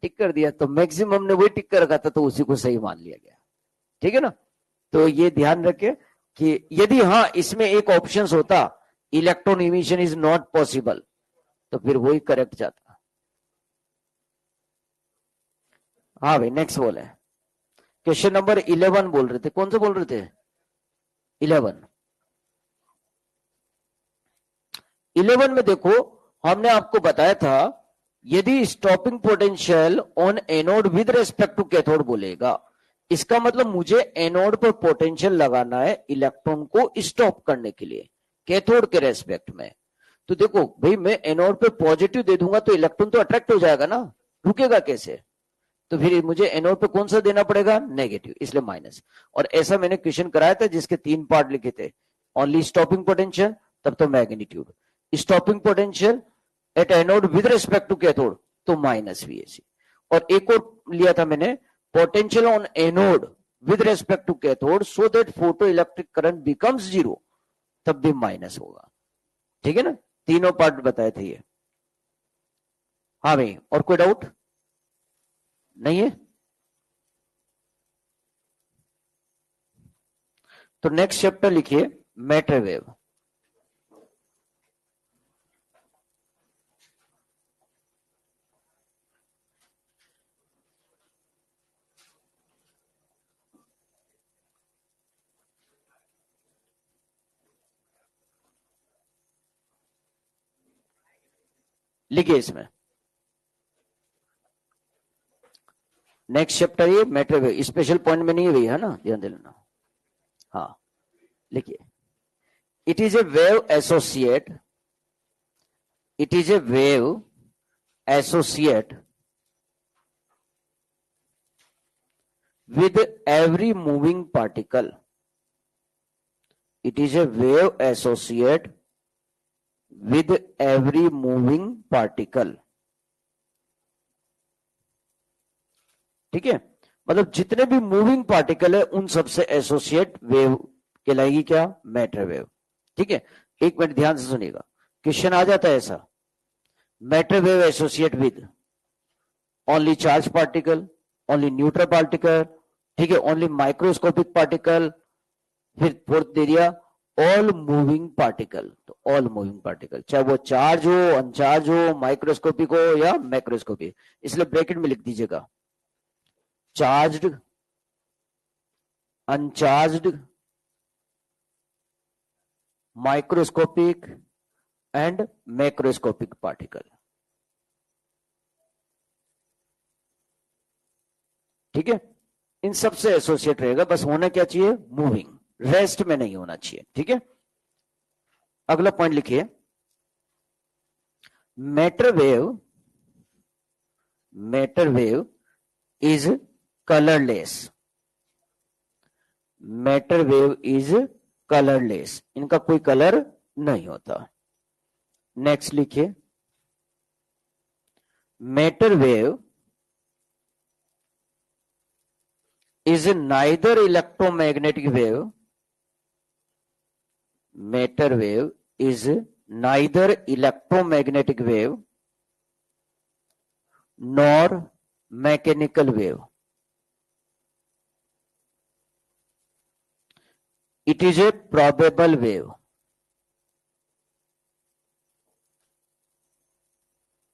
A: टिक कर दिया। तो मैक्सिमम ने वही टिक कर रखा था, तो उसी को सही मान लिया गया, ठीक है ना। तो ये ध्यान रखे कि यदि हाँ इसमें एक ऑप्शन होता electron emission is not possible, तो फिर वही करेक्ट जाता। हाँ भाई नेक्स्ट बोले, क्वेश्चन नंबर 11 बोल रहे थे, कौन सा बोल रहे थे, 11। 11 में देखो हमने आपको बताया था, यदि stopping potential on anode with respect to cathode बोलेगा, इसका मतलब मुझे एनोड पर पोटेंशियल लगाना है इलेक्ट्रॉन को स्टॉप करने के लिए कैथोड के रेस्पेक्ट में। तो देखो भाई मैं एनोड पे पॉजिटिव दे दूंगा तो इलेक्ट्रॉन तो अट्रैक्ट हो जाएगा ना, रुकेगा कैसे, तो फिर मुझे एनोड पे कौन सा देना पड़ेगा, नेगेटिव, इसलिए माइनस। और ऐसा मैंने क्वेश्चन कराया था जिसके 3 पार्ट लिखे थे, ओनली स्टॉपिंग पोटेंशियल, तब तो magnitude, stopping potential at anode with respect to cathode, तो माइनस VAC, और एक और लिया था मैंने, potential on anode with respect to cathode so that photo electric current becomes 0, तब भी माइनस होगा, ठीक है ना। तीनों पार्ट बताए थे ये। हाँ भाई और कोई डाउट नहीं है, तो नेक्स्ट चैप्टर लिखिए मैटर वेव। लिखिए इसमें नेक्स्ट चैप्टर ये मैटर वेव, स्पेशल पॉइंट में नहीं है भैया, है ना, ध्यान दे लेना। हाँ लिखिए, it is a wave associate, it is a wave associate with every moving particle. It is a wave associate with every moving particle. ठीक है, मतलब जितने भी मूविंग पार्टिकल है उन सबसे एसोसिएट वेव कहलाएगी क्या, मैटर वेव। ठीक है, एक मिनट ध्यान से सुनिएगा, क्वेश्चन आ जाता है ऐसा, matter wave associate with only charge particle, only neutral particle, ठीक है, ओनली माइक्रोस्कोपिक पार्टिकल, फिर फोर्थ दे दिया ऑल मूविंग पार्टिकल। तो ऑल मूविंग पार्टिकल, चाहे वो चार्ज हो, अनचार्ज हो, माइक्रोस्कोपिक हो या मैक्रोस्कोपिक, इसलिए ब्रैकेट में लिख दीजिएगा charged, uncharged, microscopic and macroscopic particle. ठीक है, इन सबसे एसोसिएट रहेगा, बस होना क्या चाहिए, मूविंग, रेस्ट में नहीं होना चाहिए। ठीक है, अगला पॉइंट लिखिए, matter wave is colourless, matter wave is colourless, इनका कोई कलर नहीं होता। नेक्स्ट लिखिए, matter wave is neither electromagnetic wave, matter wave is neither electromagnetic wave nor mechanical wave. It is a probable wave.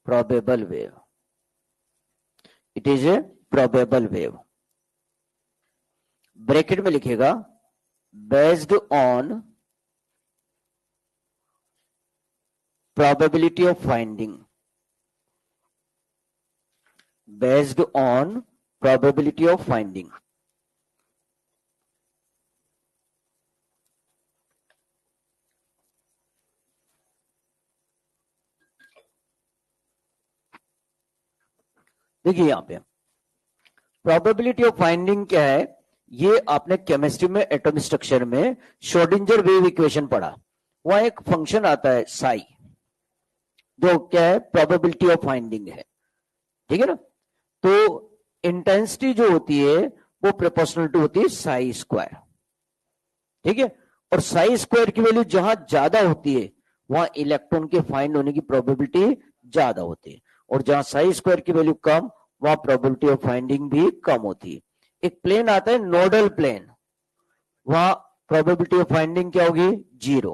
A: Probable wave. It is a probable wave. Bracket में लिखेगा based on probability of finding, based on probability of finding. देखिए यहां पे probability of finding क्या है, ये आपने chemistry में एटॉमिक स्ट्रक्चर में श्रोडिंगर वेव इक्वेशन पढ़ा, वहां एक फंक्शन आता है साई, जो क्या है, प्रोबेबिलिटी ऑफ फाइंडिंग है। ठीक है ना, तो इंटेंसिटी जो होती है वो प्रोपोर्शनल टू होती है साई स्क्वायर। ठीक है, और साई स्क्वायर की वैल्यू जहां ज्यादा होती है वहां इलेक्ट्रॉन के फाइंड होने की प्रोबेबिलिटी ज्यादा होती है, और जहां साई स्क्वायर की वैल्यू कम वहां प्रोबेबिलिटी ऑफ फाइंडिंग भी कम होती है। एक प्लेन आता है नोडल प्लेन, वहां प्रोबेबिलिटी ऑफ फाइंडिंग क्या होगी, 0।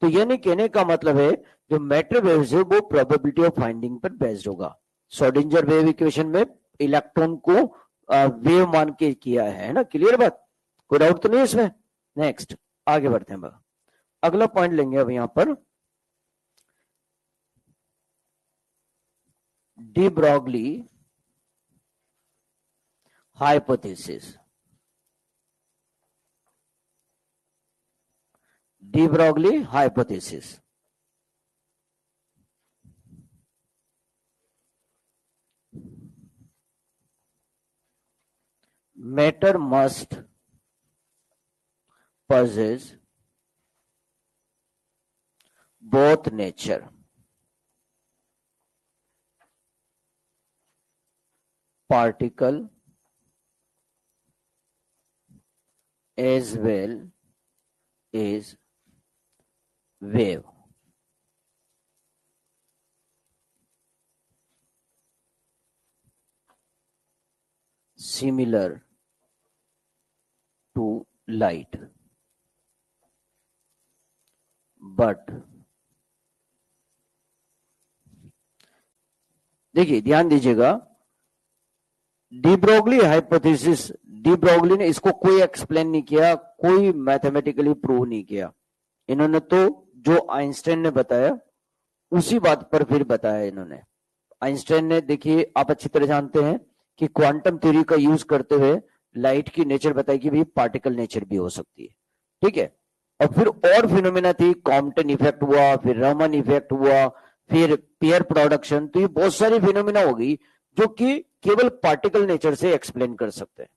A: तो यानी कहने का मतलब है जो मैटर वेव्स है वो प्रोबेबिलिटी ऑफ फाइंडिंग पर बेस्ड होगा। श्रोडिंगर वेव इक्वेशन में इलेक्ट्रॉन को वेव मान के किया है ना, क्लियर बात, कोई डाउट तो नहीं इसमें। नेक्स्ट आगे बढ़ते हैं, अगला पॉइंट लेंगे अब यहां पर, de Broglie hypothesis. De Broglie hypothesis. Matter must possess both nature, particle as well as wave. Similar to light, but देखिए ध्यान दीजिएगा, de Broglie hypothesis, de Broglie ने इसको कोई एक्सप्लेन नहीं किया, कोई मैथमेटिकली प्रूव नहीं किया, इन्होंने तो जो आइंस्टाइन ने बताया उसी बात पर फिर बताया इन्होंने। आइंस्टाइन ने, देखिए आप अच्छी तरह जानते हैं कि क्वांटम थ्योरी का यूज करते हुए लाइट की नेचर बताई कि भाई पार्टिकल नेचर भी हो सकती है, ठीक है। और फिर और फिनोमेना थी, कॉम्पटन इफेक्ट हुआ, फिर रमन इफेक्ट हुआ, फिर पेयर प्रोडक्शन। तो ये बहुत सारी फिनोमेना हो गई जो कि केवल पार्टिकल नेचर से एक्सप्लेन कर सकते हैं।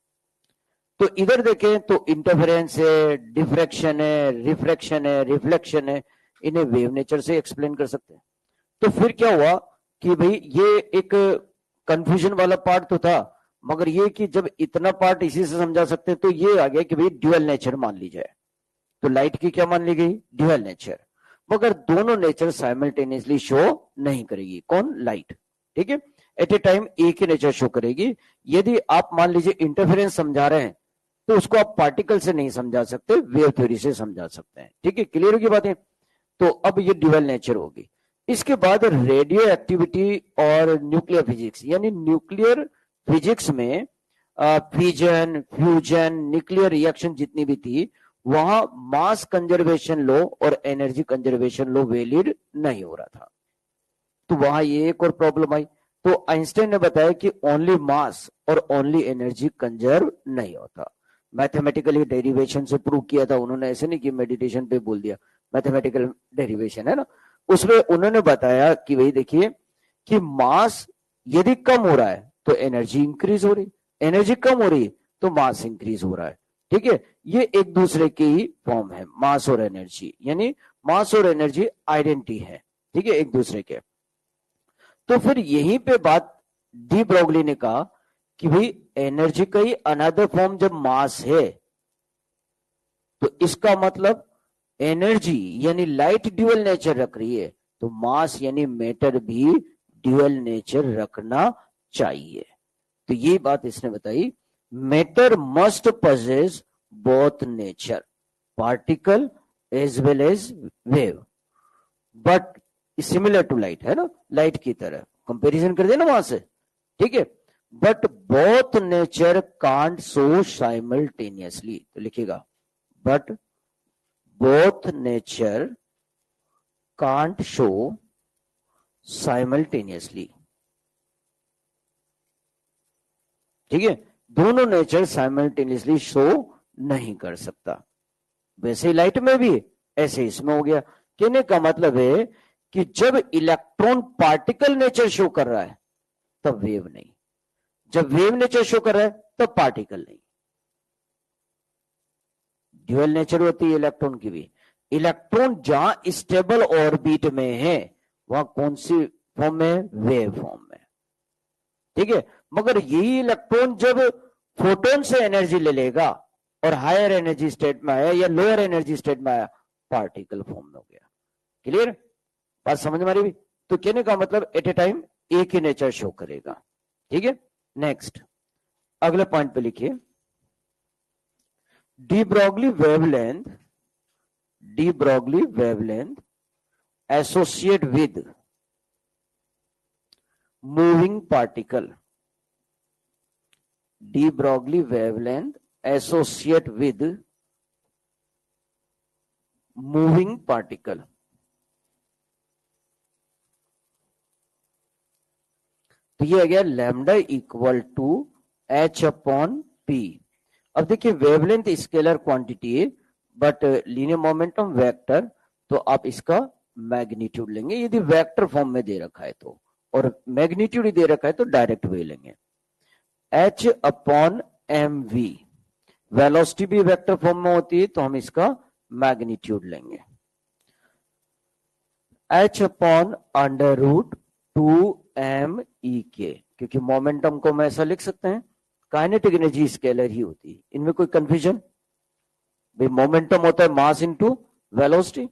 A: तो इधर देखें तो इंटरफेरेंस है, डिफ्रैक्शन है, रिफ्रैक्शन है, रिफ्लेक्शन है, इन्हें वेव नेचर से एक्सप्लेन कर सकते हैं। तो फिर क्या हुआ कि भाई ये एक कंफ्यूजन वाला पार्ट तो था, मगर ये कि जब इतना पार्ट इसी से समझा सकते हैं तो ये आ गया कि भाई ड्यूअल नेचर मान ली जाए। तो लाइट की क्या मान ली गई? Dual nature. मगर दोनों नेचर साइमल्टेनियसली शो नहीं करेगी। कौन? लाइट, ठीक है। एट ए टाइम एक ही नेचर शो करेगी। यदि आप मान लीजिए इंटरफेरेंस समझा रहे हैं तो उसको आप पार्टिकल से नहीं समझा सकते, वेव थ्योरी से समझा सकते हैं, ठीक है। क्लियर होगी बातें? तो अब ये ड्यूअल नेचर होगी। इसके बाद रेडियो एक्टिविटी और न्यूक्लियर फिजिक्स, यानी न्यूक्लियर फिजिक्स में फिजन, फ्यूजन, न्यूक्लियर रिएक्शन जितनी भी थी, वहां मास कंजर्वेशन लॉ और एनर्जी कंजर्वेशन लॉ वैलिड नहीं हो रहा था। तो वहां ये एक और प्रॉब्लम आई। तो आइंस्टाइन ने बताया कि ओनली मास और ओनली एनर्जी कंजर्व नहीं होता। मैथमेटिकली डेरिवेशन से प्रूव किया था उन्होंने, ऐसे नहीं कि मेडिटेशन पे बोल दिया, मैथमेटिकल डेरिवेशन है ना, उसमें उन्होंने बताया कि भाई देखिए कि मास यदि कम हो रहा है तो एनर्जी इंक्रीज हो रही, एनर्जी कम हो रही तो मास इंक्रीज हो रहा है, ठीक है। ये एक दूसरे की ही फॉर्म है, मास और एनर्जी, यानी मास और एनर्जी आइडेंटिटी है, ठीक है, एक दूसरे के। तो फिर यहीं पे बात डी ब्रोगली ने कहा कि भाई एनर्जी का ही अनदर फॉर्म जब मास है, तो इसका मतलब एनर्जी यानी लाइट ड्यूअल नेचर रख रही है, तो मास यानी मैटर भी ड्यूअल नेचर रखना चाहिए। तो ये बात इसने बताई, matter must possess both nature, particle as well as wave, but similar to light, है ना, लाइट की तरह कंपैरिजन कर देना वहां से, ठीक है। But both nature can't show simultaneously, तो लिखिएगा but both nature can't show simultaneously, ठीक है। दोनों नेचर साइमल्टेनियसली शो नहीं कर सकता। वैसे ही लाइट में भी, ऐसे इसमें हो गया। कहने का मतलब है कि जब इलेक्ट्रॉन पार्टिकल नेचर शो कर रहा है तब वेव नहीं, जब वेव नेचर शो कर रहा है तब पार्टिकल नहीं। ड्यूअल नेचर होती है इलेक्ट्रॉन की भी। इलेक्ट्रॉन जहां स्टेबल ऑर्बिट में है वहां कौन सी फॉर्म में? वेव फॉर्म में, ठीक है। मगर यही इलेक्ट्रॉन जब फोटोन से एनर्जी ले लेगा और हायर एनर्जी स्टेट में आया या लोअर एनर्जी स्टेट में आया, पार्टिकल फॉर्म में हो गया। क्लियर? बात समझ में आ रही भी? तो कहने का मतलब एट ए टाइम एक ही नेचर शो करेगा, ठीक है। नेक्स्ट अगले पॉइंट पे लिखिए, de Broglie wavelength, de Broglie wavelength associate with moving particle, de Broglie wavelength associate with moving particle. तो ये आ गया lambda equal to H upon P. अब देखिए वेवलेंथ स्केलर क्वांटिटी है बट लीनियर मोमेंटम वेक्टर, तो आप इसका मैग्नीट्यूड लेंगे यदि वेक्टर फॉर्म में दे रखा है तो, और मैग्नीट्यूड ही दे रखा है तो डायरेक्ट वे लेंगे। H upon M V, velocity भी वेक्टर फॉर्म में होती है तो हम इसका मैग्नीट्यूड लेंगे। H upon under root 2m E के, क्योंकि मोमेंटम को हम ऐसा लिख सकते हैं, काइनेटिक एनर्जी स्केलर ही होती है। इनमें कोई कंफ्यूजन? भाई मोमेंटम होता है मास इनटू वेलोसिटी,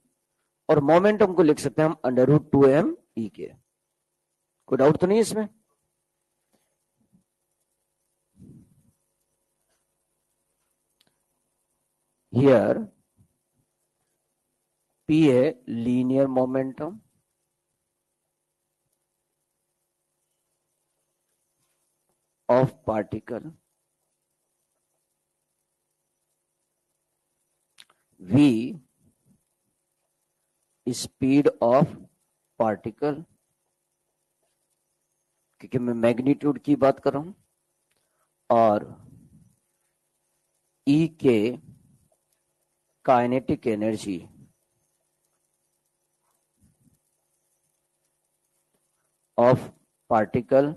A: और मोमेंटम को लिख सकते हैं हम अंडर रूट 2m ई के। कोई डाउट तो नहीं है इसमें? हियर p है linear momentum, of particle, v speed of particle, क्योंकि मैं मैग्नीट्यूड की बात कर रहा हूं, और E के kinetic energy of particle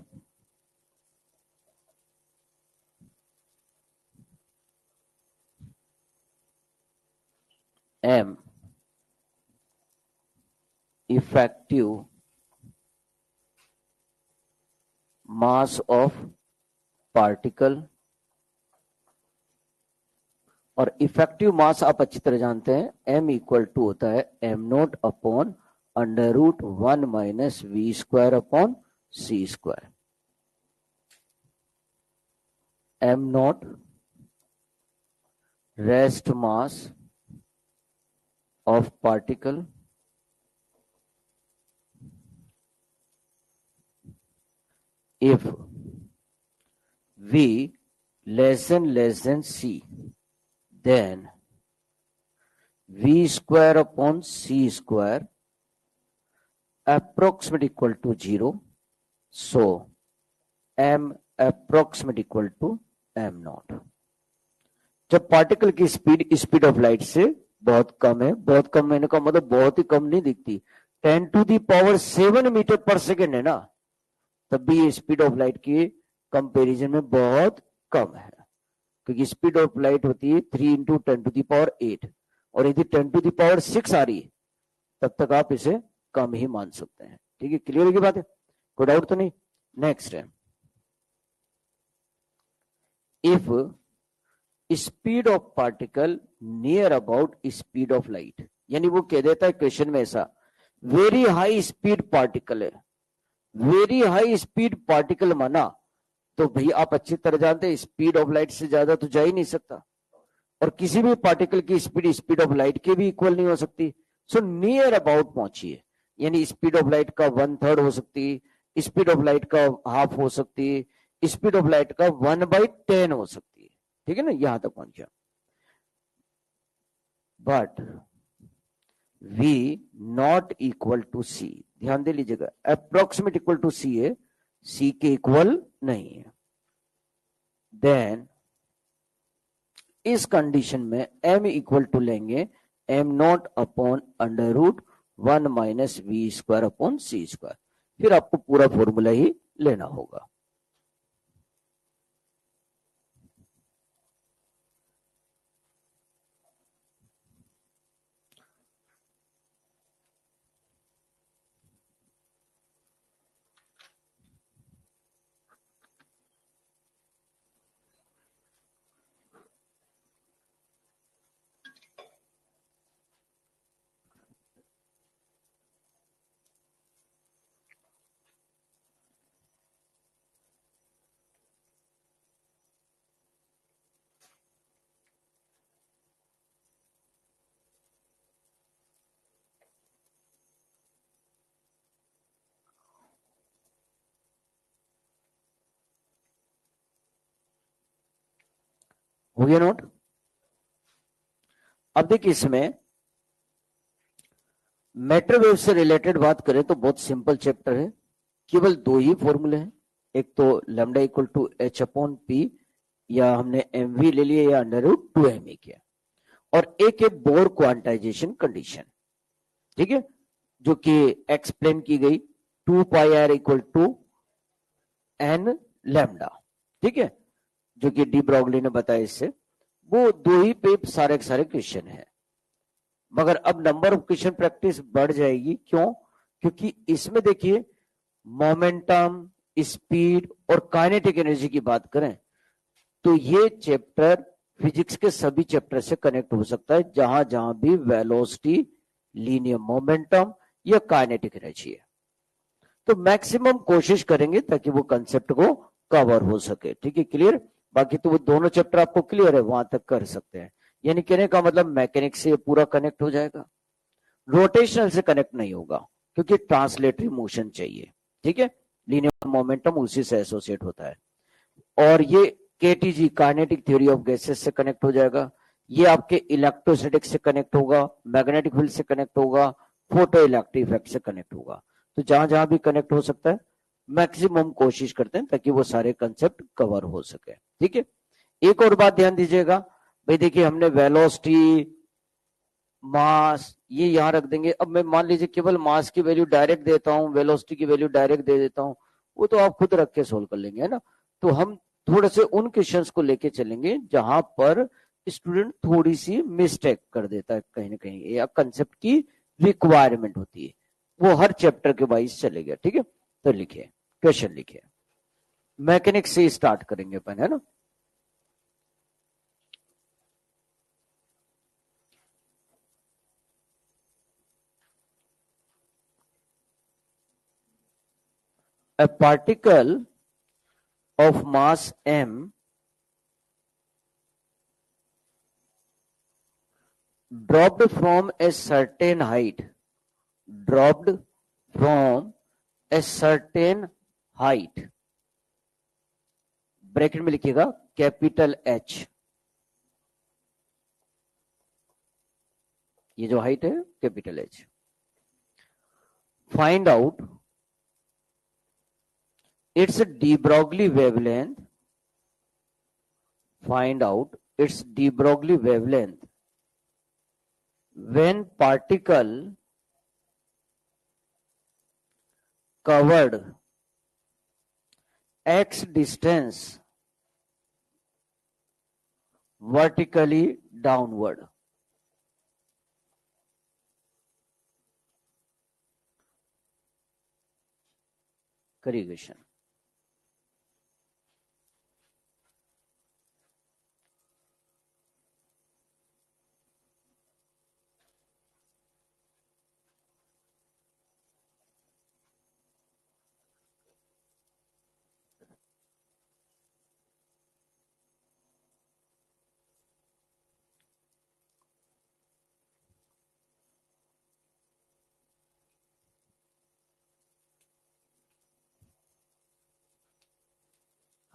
A: M effective mass of particle, और इफेक्टिव मास आप अच्छी तरह जानते हैं m इक्वल टू होता है m naught upon under root 1 minus V square upon C square. m naught rest mass of particle if v less than c, then v square upon c square approximate equal to 0, so m approximate equal to m naught। जब particle की speed of light से बहुत कम है, बहुत कम मैंने का मतलब बहुत ही कम नहीं दिखती, 10⁻⁷ मीटर पर सेकेंड है ना, तब भी ये स्पीड ऑफ लाइट के कंपैरिजन में बहुत कम है, क्योंकि स्पीड ऑफ लाइट होती है 3 × 10⁸, और यदि 10⁶ आ रही है तब तक आप इसे कम ही मान सकते हैं। ठीक है, क्लियर है की बात है, कोई डाउट तो नहीं। नेक्स्ट है, if speed of particle near about speed of light, यानी वो कह देता है क्वेश्चन में ऐसा, वेरी हाई स्पीड पार्टिकल है, वेरी हाई स्पीड पार्टिकल माना तो भाई आप अच्छी तरह जानते हैं स्पीड ऑफ लाइट से ज्यादा तो जा ही नहीं सकता, और किसी भी पार्टिकल की स्पीड ऑफ लाइट के भी इक्वल नहीं हो सकती। सो नियर अबाउट पहुंचिए, यानी स्पीड ऑफ लाइट का 1/3 हो सकती, स्पीड ऑफ लाइट का हाफ हो सकती, स्पीड ऑफ लाइट का 1/10 हो सकती है। ठीक है ना, यहां तक पहुंच गया। But v not equal to c, ध्यान दे लीजिएगा, अप्रोक्सीमेट इक्वल टू c है, c के इक्वल नहीं है। देन इस कंडीशन में m इक्वल टू लेंगे m naught upon under root 1 minus V square upon C square, फिर आपको पूरा फॉर्मूला ही लेना होगा। हो गया नोट। अब देखिए इसमें मैटर वेव से रिलेटेड बात करें तो बहुत सिंपल चैप्टर है, केवल 2 ही फॉर्मूले हैं, एक तो lambda equal to h upon P, या हमने mv ले लिया, या अंडर रूट 2me किया, और एक है बोर क्वांटाइजेशन कंडीशन, ठीक है, जो कि एक्सप्लेन की गई 2πr equal to n lambda, ठीक है, जो कि डी ब्रॉगली ने बताया। इससे वो 2 ही पे सारे क्वेश्चन है, मगर अब नंबर ऑफ क्वेश्चन प्रैक्टिस बढ़ जाएगी। क्यों? क्योंकि इसमें देखिए मोमेंटम, स्पीड और काइनेटिक एनर्जी की बात करें तो ये चैप्टर फिजिक्स के सभी चैप्टर से कनेक्ट हो सकता है, जहां जहां भी वेलोसिटी, लीनियर मोमेंटम या काइनेटिक एनर्जी है। तो मैक्सिमम कोशिश करेंगे ताकि वो कंसेप्ट को कवर हो सके। ठीक है, क्लियर। बाकी तो वो दोनों चैप्टर आपको क्लियर है, वहां तक कर सकते हैं। यानी कहने का मतलब मैकेनिक्स से पूरा कनेक्ट हो जाएगा, रोटेशनल से कनेक्ट नहीं होगा क्योंकि ट्रांसलेटरी मोशन चाहिए। ठीक है, लीनियर मोमेंटम उसी से एसोसिएट होता है। और ये KTG kinetic theory of gases से कनेक्ट हो जाएगा, ये आपके इलेक्ट्रोस्टैटिक से कनेक्ट होगा, मैग्नेटिक फील्ड से कनेक्ट होगा, फोटो इलेक्ट्रिक इफेक्ट से कनेक्ट होगा। तो जहां जहां भी कनेक्ट हो सकता है मैक्सिमम कोशिश करते हैं ताकि वो सारे कंसेप्ट कवर हो सके। ठीक है। एक और बात ध्यान दीजिएगा भाई, देखिए हमने वेलोसिटी, मास ये यहां रख देंगे। अब मैं मान लीजिए केवल मास की वैल्यू डायरेक्ट देता हूं, वेलोसिटी की वैल्यू डायरेक्ट दे देता हूं, वो तो आप खुद रख के सोल्व कर लेंगे, है ना। तो हम थोड़े से उन क्वेश्चंस को लेके चलेंगे जहां पर स्टूडेंट थोड़ी सी मिस्टेक कर देता है कहीं ना कहीं, या कंसेप्ट की रिक्वायरमेंट होती है, वो हर चैप्टर के वाइज चलेगा। ठीक है, तो लिखिए, क्वेश्चन लिखिए। मैकेनिक्स से स्टार्ट करेंगे अपन, है ना। A particle of mass m dropped from a certain height, dropped from a certain height, bracket में लिखिएगा कैपिटल H, ये जो हाइट है capital H। Find out its de Broglie wavelength, find out its de Broglie wavelength when particle covered x distance vertically downward। करिए question.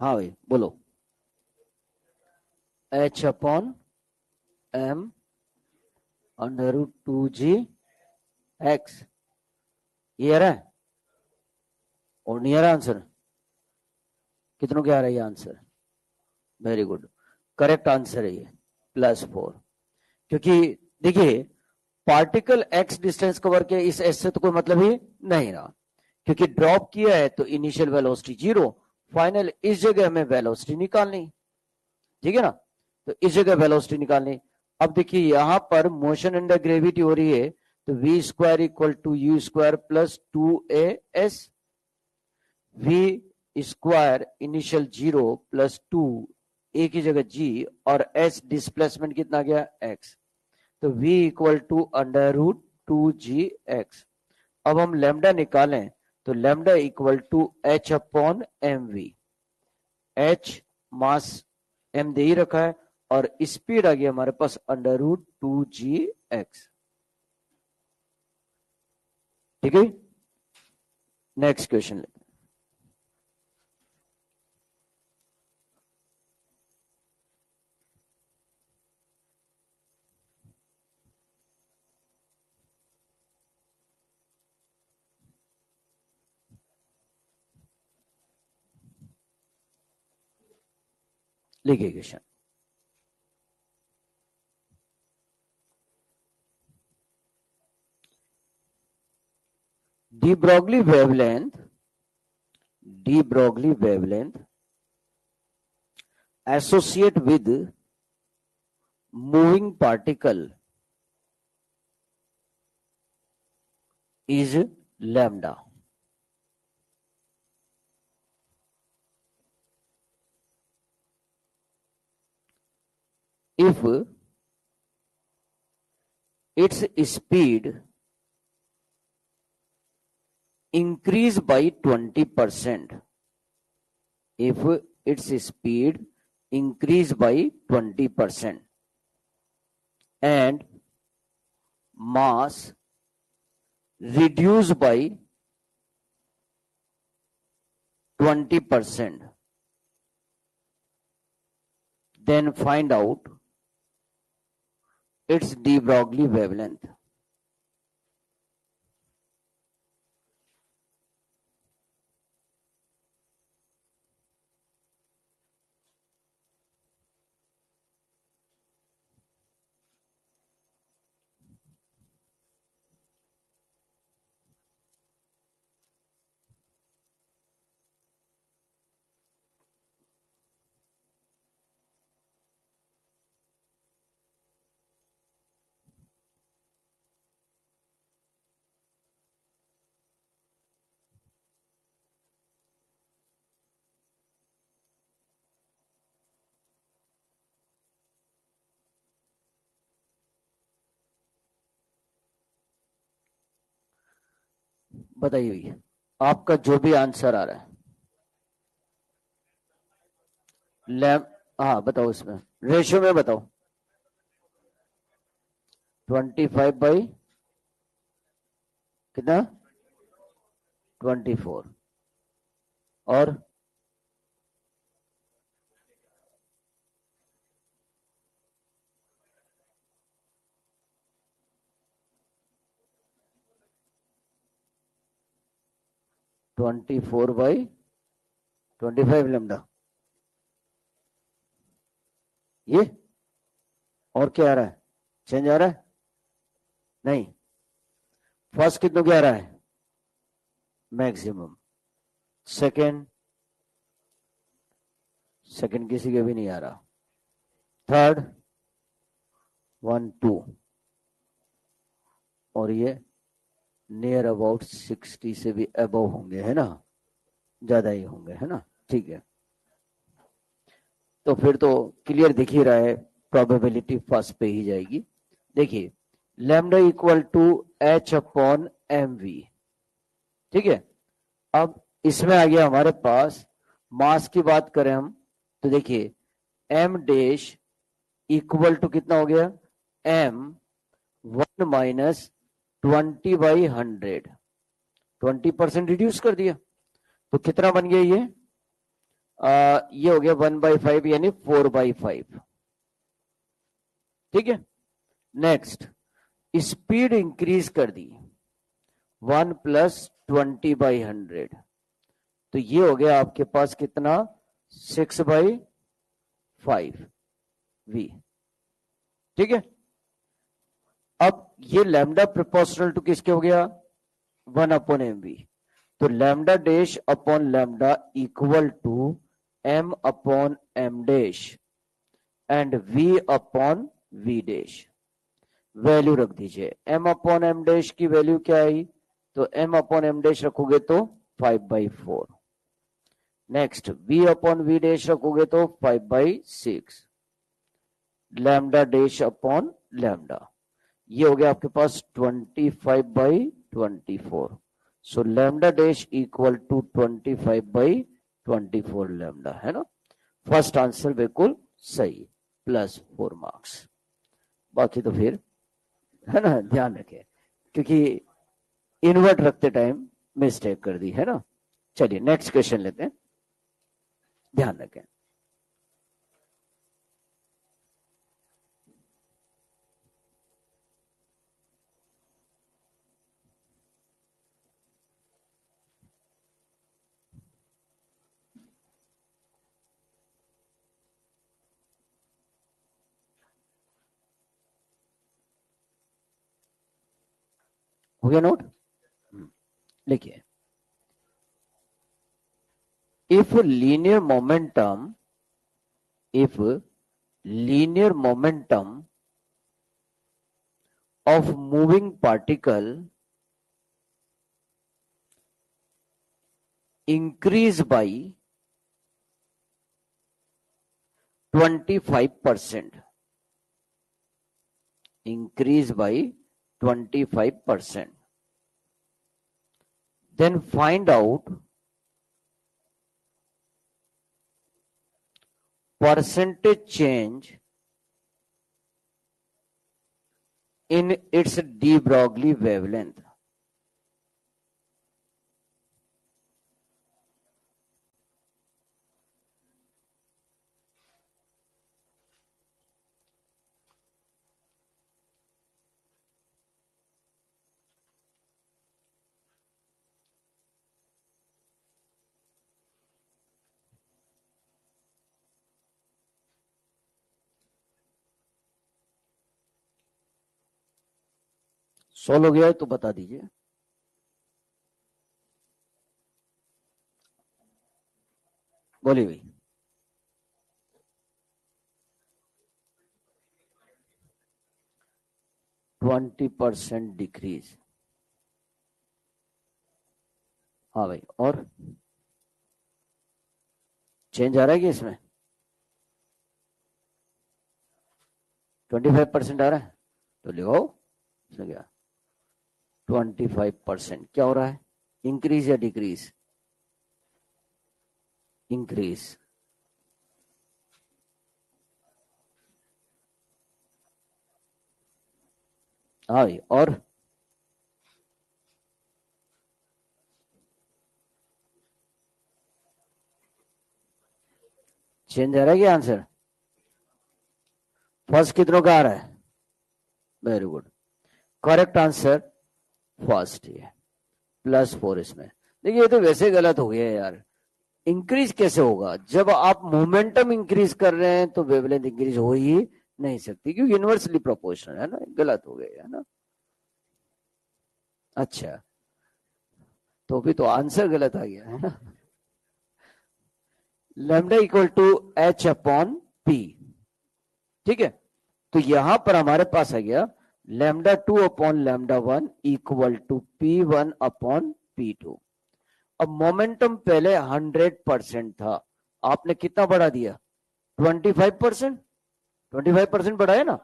A: हाँ भाई बोलो। H upon m under root 2g x, ये आ रहा है और नहीं आ रहा आंसर? कितनों के आ रहा है ये answer? Very good, correct answer है ये +4। क्योंकि देखिए पार्टिकल x डिस्टेंस कवर के इस s से तो कोई मतलब ही नहीं रहा, क्योंकि ड्रॉप किया है तो इनिशियल वेलोसिटी 0, फाइनल इस जगह हमें वेलोसिटी निकालनी, ठीक है ना। तो इस जगह वेलोसिटी निकालनी। अब देखिए यहां पर मोशन अंडर ग्रेविटी हो रही है, तो v square equal to U square plus 2as, v square initial 0 plus 2, a की जगह g, और s डिस्प्लेसमेंट कितना गया x, तो v equal to under root 2gx। अब हम लेमडा निकालें तो lambda equal to h upon M V, h mass m दे ही रखा है और स्पीड आ गया हमारे पास अंडर रूट 2gx। ठीक है, नेक्स्ट क्वेश्चन। लिखिए question. de Broglie wavelength, de Broglie wavelength associate with moving particle is lambda। if its speed increase by 20%, if its speed increase by 20% and mass reduce by 20%, then find out its de Broglie wavelength। बताइए भैया, आपका जो भी answer आ रहा है। Lamb हाँ बताओ, इसमें रेशियो में बताओ। 25/, कितना? 24। और 24/25 लेमडा। ये और क्या आ रहा है? चेंज आ रहा है? नहीं। फर्स्ट कितनों क्या आ रहा है? मैक्सिमम। सेकंड, सेकंड किसी के भी नहीं आ रहा। थर्ड 1 2, और ये नियर अबाउट 60 से भी अबव होंगे, है ना? ज्यादा ही होंगे, है ना? ठीक है, तो फिर तो क्लियर दिख ही रहा है, प्रोबेबिलिटी फर्स्ट पे ही जाएगी। देखिए, lambda equal to H upon M V. ठीक है, अब इसमें आ गया हमारे पास मास की बात करें हम, तो देखिए एम डैश इक्वल टू कितना हो गया? M 1 minus 20/100। 20% रिड्यूस कर दिया, तो कितना बन गया ये? ये हो गया 1/5, यानी 4/5। ठीक है, नेक्स्ट स्पीड इंक्रीज कर दी, 1 प्लस 20/100, तो ये हो गया आपके पास कितना? 6/5 वी। ठीक है, अब ये लैम्डा प्रोपोर्शनल टू किसके हो गया? 1 अपॉन एम वी। तो lambda dash upon lambda equal to M upon M dash and V upon V dash. Value रख दीजिए। एम अपॉन एम डैश की वैल्यू क्या आई? तो एम अपॉन एम डैश रखोगे तो 5/4। Next V upon V dash रखोगे तो 5/6। लैम्डा डैश अपॉन लैम्डा, ये हो गया आपके पास 25/24। So lambda dash equal to 25/24 lambda, है ना? फर्स्ट आंसर बिल्कुल सही, +4 मार्क्स। बाकी तो फिर, है ना, ध्यान रखें, क्योंकि इन्वर्ट रखते टाइम मिस्टेक कर दी, है ना? चलिए नेक्स्ट क्वेश्चन लेते हैं, ध्यान रखें। हो गया नोट? लिखिए, if linear momentum if linear momentum of moving particle increase by 25%, increase by 25%, then find out percentage change in its de Broglie wavelength. Solve हो गया है तो बता दीजिए। बोलिए भाई। 20% डिक्रीज। हाँ भाई, और चेंज आ रहा है कि इसमें 25% आ रहा है? तो लिखो इसमें क्या, 25% क्या हो रहा है? इंक्रीज या डिक्रीज? इंक्रीज। हाँ, और चेंज आ रहा है क्या आंसर? फर्स्ट कितनों का आ रहा है? Very good, correct answer first है, +4 इसमें। देखिए ये तो वैसे गलत हो गया यार, इंक्रीज कैसे होगा? जब आप मोमेंटम इंक्रीज कर रहे हैं तो वेवलेंथ इंक्रीज हो ही नहीं सकती, क्योंकि यूनिवर्सली प्रोपोर्शनल है ना, गलत हो गया है ना। अच्छा, तो भी तो आंसर गलत आ गया है ना। Lambda equal to H upon P, ठीक है। तो यहां पर हमारे पास आ गया λ2 upon λ1 equal to P1 upon P2। अब मोमेंटम पहले 100% था, आपने कितना बढ़ा दिया? 25%। 25% बढ़ाया ना,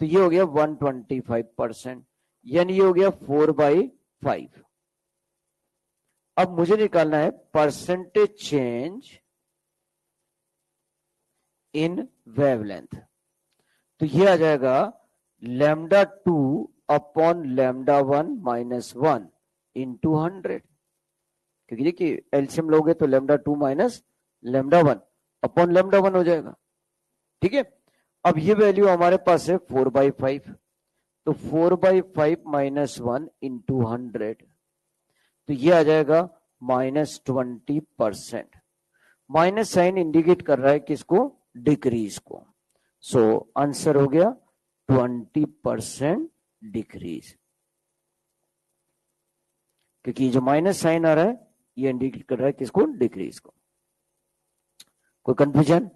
A: तो ये हो गया 125%, यानी ये हो गया 4/5। अब मुझे निकालना है परसेंटेज चेंज इन वेवलेंथ। तो ये आ जाएगा λ2 अपॉन λ1 माइनस 1 इंटू 100, क्योंकि देखिए एलसीएम लोगे तो λ2 माइनस λ1 अपॉन λ1 हो जाएगा, ठीक है। अब ये वैल्यू हमारे पास है 4/5, तो 4/5 माइनस 1 इंटू 100, तो ये आ जाएगा -20%। माइनस साइन इंडिकेट कर रहा है किसको? डिक्रीज को। सो आंसर हो गया 20% डिक्रीज, क्योंकि जो माइनस साइन आ रहा है ये इंडिकेट कर रहा है किसको? डिक्रीज को। कोई कंफ्यूजन?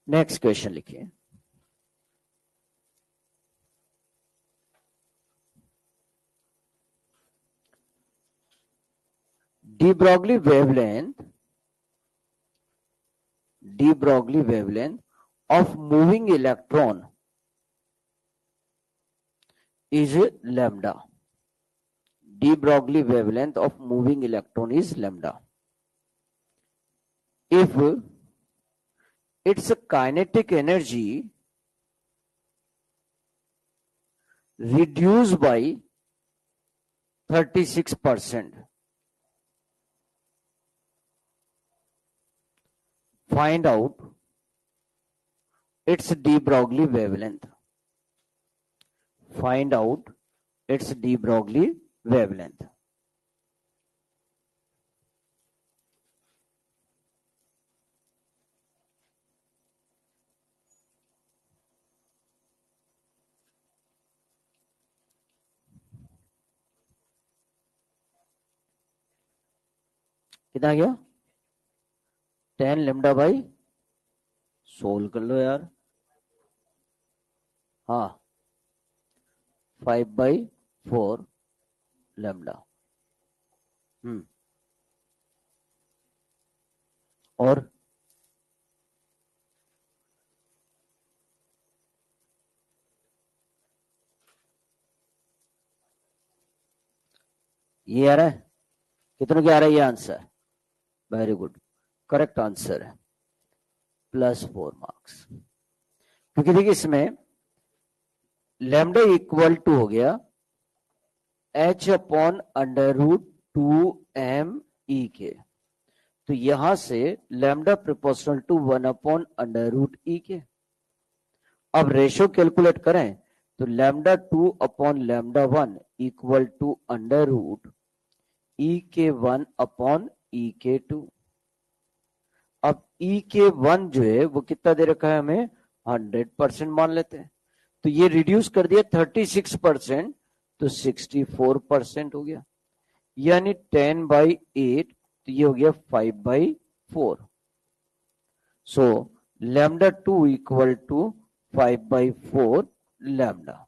A: नेक्स्ट क्वेश्चन लिखिए। de Broglie wavelength of moving electron is lambda. de Broglie wavelength of moving electron is lambda. If its kinetic energy reduced by 36%, find out its de Broglie wavelength. Find out its de Broglie wavelength. कितना गया? 10 lambda by, solve कर लो यार। हाँ, 5/4 lambda. और ये आ रहा है, कितनों के आ रहा है ये answer? Very good, correct answer है, +4 मार्क्स। क्योंकि देखिए इसमें लैम्डा इक्वल टू हो गया h अपॉन √2m/e², तो यहां से lambda proportional to 1 upon √e²। अब रेशियो कैलकुलेट करें तो λ2 upon λ1 equal to √e²1 upon e²2। अब e²1 जो है वो कितना दे रखा है हमें? 100% मान लेते हैं, तो ये रिड्यूस कर दिया 36%, तो 64% हो गया, यानी 10/8, तो ये हो गया 5/4। So λ2 equal to 5/4 lambda.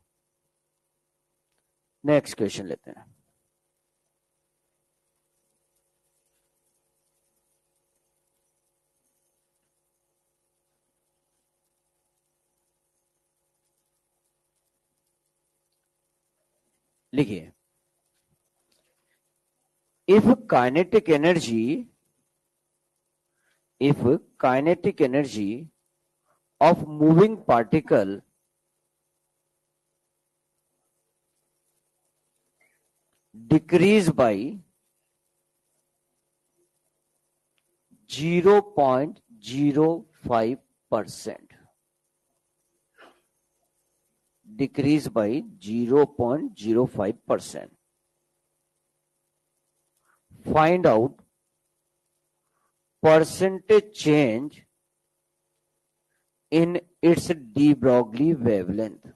A: Next question लेते हैं। लिखिए, if kinetic energy of moving particle decrease by 0.05%, decrease by 0.05%, find out percentage change in its de Broglie wavelength.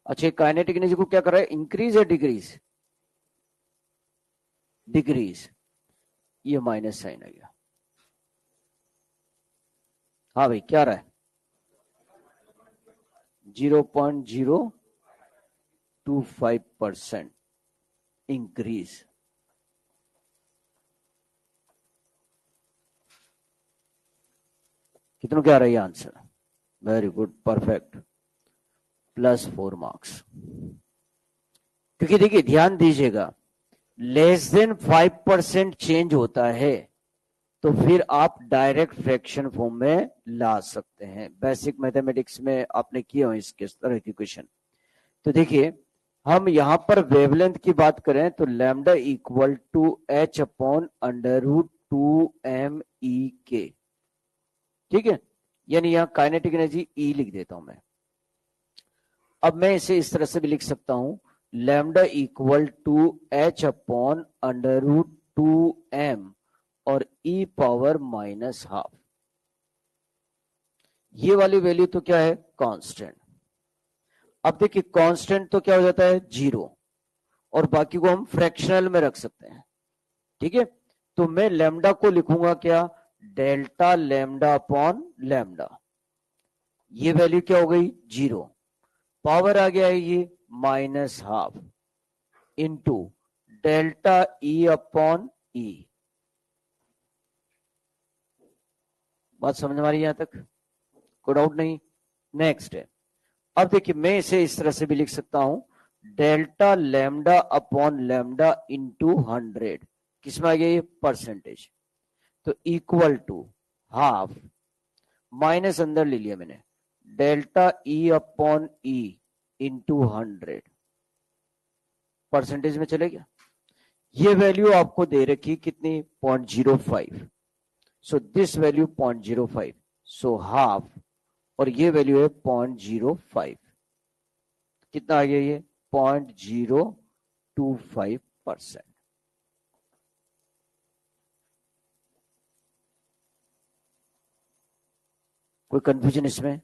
A: अच्छा, काइनेटिक एनर्जी को क्या कर रहा है, इंक्रीज या डिक्रीज? डिक्रीज, ये माइनस साइन आ गया। हाँ भाई, क्या रहा है? 0.025% इंक्रीज। कितनों क्या आ रहा है answer? Very good, perfect, +4 marks. क्योंकि देखिए ध्यान दीजिएगा, लेस देन 5% चेंज होता है तो फिर आप डायरेक्ट फ्रैक्शन फॉर्म में ला सकते हैं। बेसिक मैथमेटिक्स में आपने किए हो इसके तरह की क्वेश्चन। तो देखिए, हम यहां पर वेवलेंथ की बात करें तो लैम्डा इक्वल टू h/√2mE_k, ठीक है, यानी यहां काइनेटिक एनर्जी E लिख देता हूं मैं। अब मैं इसे इस तरह से भी लिख सकता हूं, लैम्डा इक्वल टू h/√2m और e⁻⁻²। ये वाली वैल्यू तो क्या है, कांस्टेंट। अब देखिए कांस्टेंट तो क्या हो जाता है, 0, और बाकी को हम फ्रैक्शनल में रख सकते हैं, ठीक है। तो मैं लैम्डा को लिखूंगा क्या, डेल्टा लैम्डा अपॉन लैम्डा। ये वैल्यू क्या हो गई, 0, पावर आ गया है ये -½ इंटू डेल्टा E/E। बात समझ में आ रही है यहां तक? कोई डाउट नहीं? नेक्स्ट है, अब देखिए मैं इसे इस तरह से भी लिख सकता हूं, delta lambda upon lambda into 100, किसमें आ गया ये, परसेंटेज। तो इक्वल टू हाफ, माइनस अंदर ले लिया मैंने, डेल्टा E/E इंटू 100, परसेंटेज में चले गया। ये वैल्यू आपको दे रखी कितनी, 0.05, so this value 0.05, so half, और ये वैल्यू है 0.05, कितना आ गया ये, 0.025%। कोई कंफ्यूजन इसमें?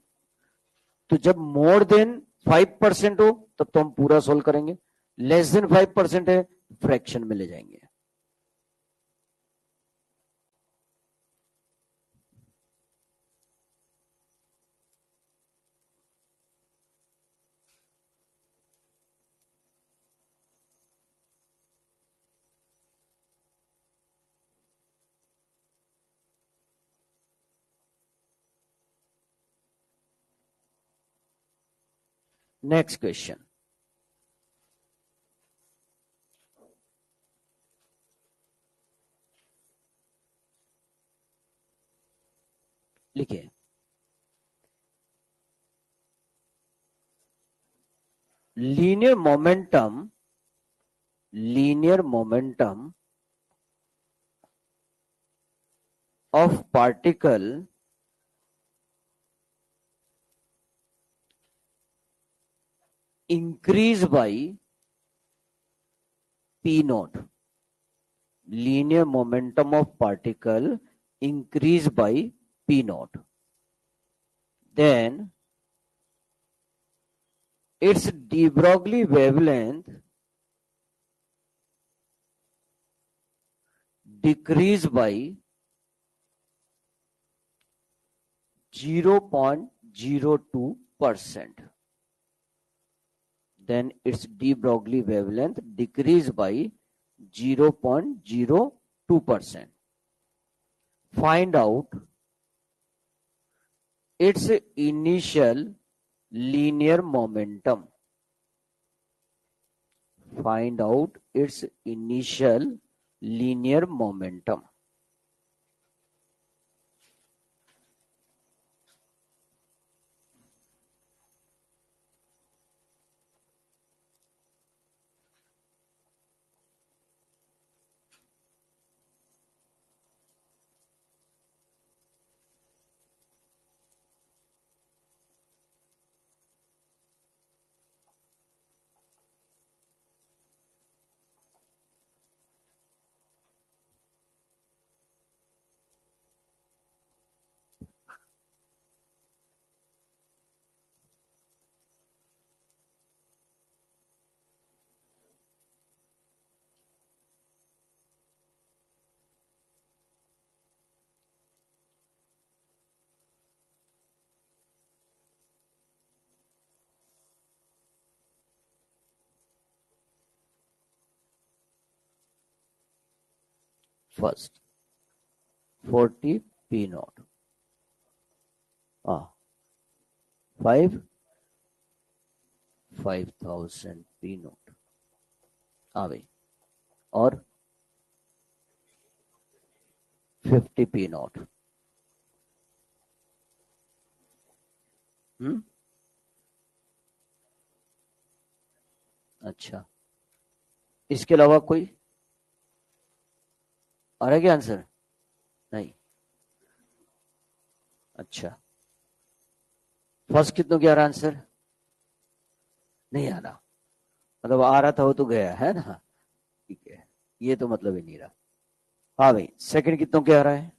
A: तो जब मोर देन 5% हो तब तो हम पूरा सोल्व करेंगे, लेस देन 5% है फ्रैक्शन में ले जाएंगे। नेक्स्ट क्वेश्चन, लिखिए, linear momentum of particle increase by P0. Linear momentum of particle increase by P0. Then its de Broglie wavelength decrease by 0.02%. Then its de Broglie wavelength decrease by 0.02%. Find out its initial linear momentum. Find out its initial linear momentum. First 40 P naught, 5000 P naught आ गई, और 50 P naught. अच्छा, इसके अलावा कोई आ रहा है क्या answer? नहीं. अच्छा, फर्स्ट कितनों की आ रहा आंसर? नहीं आ रहा, मतलब आ रहा था वो तो गया है ना. ठीक है, ये तो मतलब ही नहीं रहा. हाँ भाई, सेकंड कितनों के आ रहा है?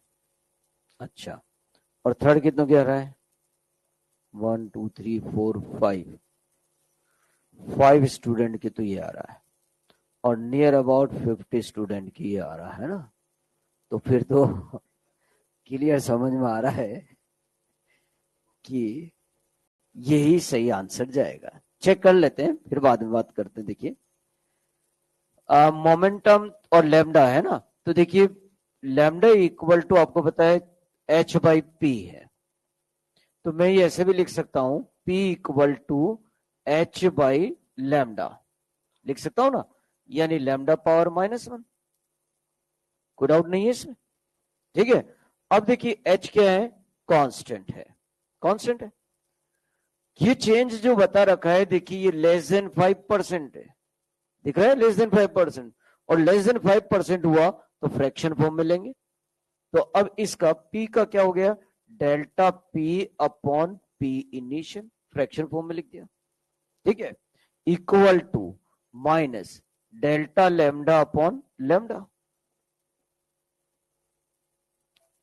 A: अच्छा, और थर्ड कितनों के आ रहा है? 1 2 3 4 5 स्टूडेंट की तो ये आ रहा है, और नियर अबाउट 50 स्टूडेंट की ये आ रहा है ना. तो फिर तो क्लियर समझ में आ रहा है कि यही सही आंसर जाएगा. चेक कर लेते हैं, फिर बाद में बात करते हैं. देखिए, मोमेंटम और लैम्डा है ना, तो देखिए लैम्डा इक्वल टू आपको पता है h बाई पी है, तो मैं ये ऐसे भी लिख सकता हूं P equal to h by lambda, लिख सकता हूं ना, यानी लैम्डा पावर -1. कोई डाउट नहीं है इसमें. ठीक है, अब देखिए h क्या है? कांस्टेंट है. कांस्टेंट है. ये चेंज जो बता रखा है, देखिए ये लेस देन 5% है, दिख रहा है, लेस देन 5%. और लेस देन 5% हुआ तो फ्रैक्शन फॉर्म में लेंगे. तो अब इसका P का क्या हो गया? Delta P upon P initial, fraction form में लिख दिया. ठीक है, equal to minus delta lambda upon lambda.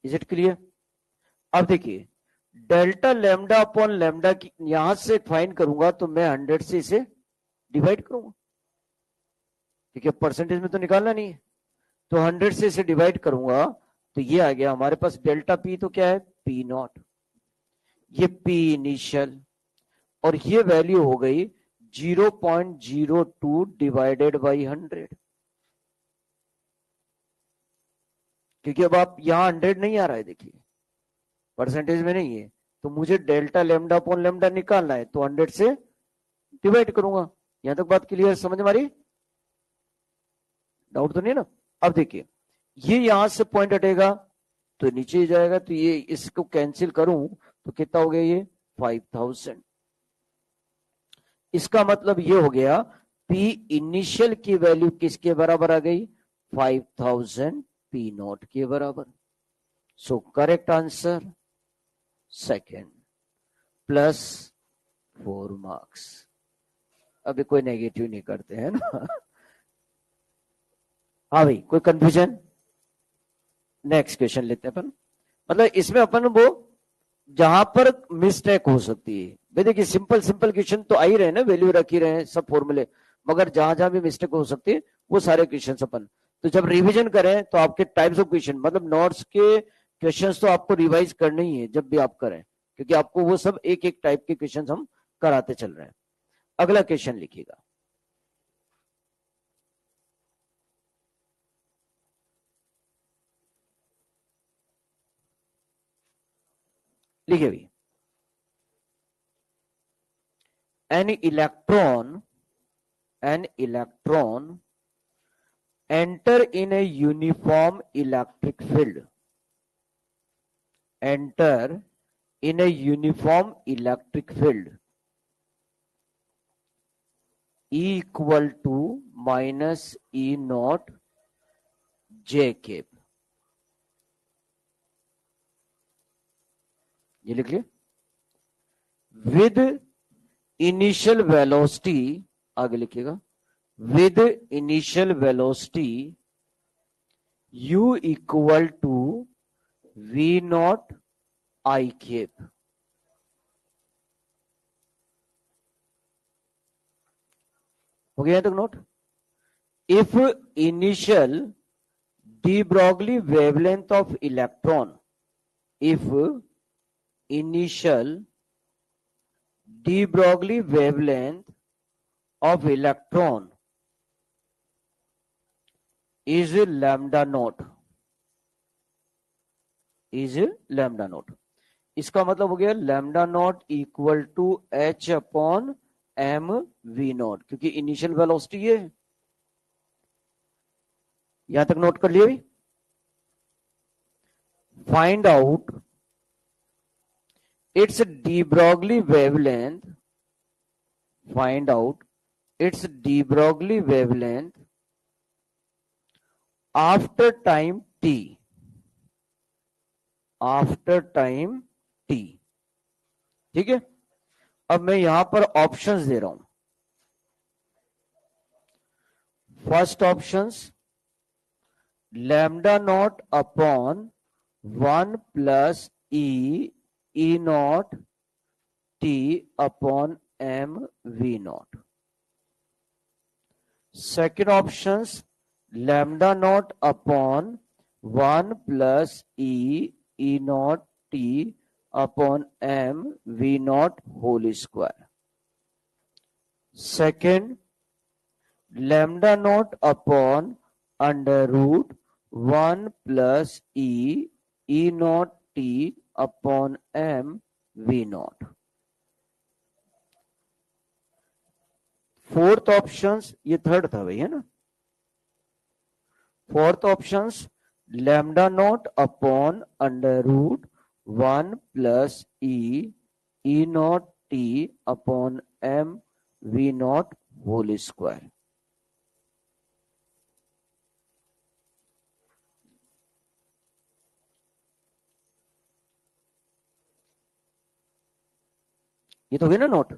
A: Is it clear? अब देखिए, डेल्टा लैम्डा अपॉन लैम्डा की यहां से फाइंड करूंगा तो मैं 100 से इसे डिवाइड करूंगा. ठीक है, परसेंटेज में तो निकालना नहीं है, तो 100 से इसे डिवाइड करूंगा तो ये आ गया हमारे पास डेल्टा पी. तो क्या है? पी नॉट, ये पी इनिशियल, और ये वैल्यू हो गई 0.02 डिवाइडेड बाई 100. क्योंकि अब आप यहां 100 नहीं आ रहा है, देखिए परसेंटेज में नहीं है, तो मुझे डेल्टा लैम्डा अपॉन लैम्डा निकालना है, तो 100 से डिवाइड करूंगा. यहां तक बात क्लियर, समझ में आ रही? डाउट तो नहीं ना? अब देखिए, ये यहां से पॉइंट हटेगा तो नीचे ही जाएगा, तो ये इसको कैंसिल करूं तो कितना हो गया? ये 5000. इसका मतलब ये हो गया P इनिशियल की वैल्यू किसके बराबर आ गई? 5000 P नॉट के बराबर. So correct answer second, +4 marks. अभी कोई नेगेटिव नहीं करते हैं ना. हाँ भाई, कोई कंफ्यूजन? नेक्स्ट क्वेश्चन लेते हैं अपन. मतलब इसमें अपन वो जहां पर मिस्टेक हो सकती है, भाई देखिए सिंपल सिंपल क्वेश्चन तो आ ही रहे ना, वैल्यू रख ही रहे हैं सब फॉर्मूले, मगर जहां जहां भी मिस्टेक हो सकती है वो सारे क्वेश्चन अपन. तो जब रिवीजन करें तो आपके टाइप्स ऑफ क्वेश्चन, मतलब नोट्स के क्वेश्चंस तो आपको रिवाइज करने ही है जब भी आप करें, क्योंकि आपको वो सब एक एक टाइप के क्वेश्चंस हम कराते चल रहे हैं। अगला क्वेश्चन लिखिएगा। लिखिए भी, an electron enter in a uniform electric field, enter in a uniform electric field E equal to minus E naught J cap, ये लिख लिया। विद इनिशियल वेलोसिटी, आगे लिखिएगा, with initial velocity U equal to V naught I cap, हो गया तक note. If initial de Broglie wavelength of electron, if initial de Broglie wavelength of electron is lambda naught, is lambda naught, इसका मतलब हो गया lambda naught equal to h upon M V naught, क्योंकि initial velocity ये है। यहां तक note कर लिए। Find out its de Broglie wavelength, find out its de Broglie wavelength after time t, after time t, ठीक है। अब मैं यहां पर ऑप्शंस दे रहा हूं। First options lambda naught upon 1 plus E naught T upon M V naught. Second options lambda naught upon 1 plus E naught T upon M V naught whole square. Second lambda naught upon under root 1 plus E naught T upon M V naught. Fourth options, ये third था भाई, है ना। Fourth options lambda naught upon under root 1 plus E naught T upon M V naught whole square. ये तो हुई ना note.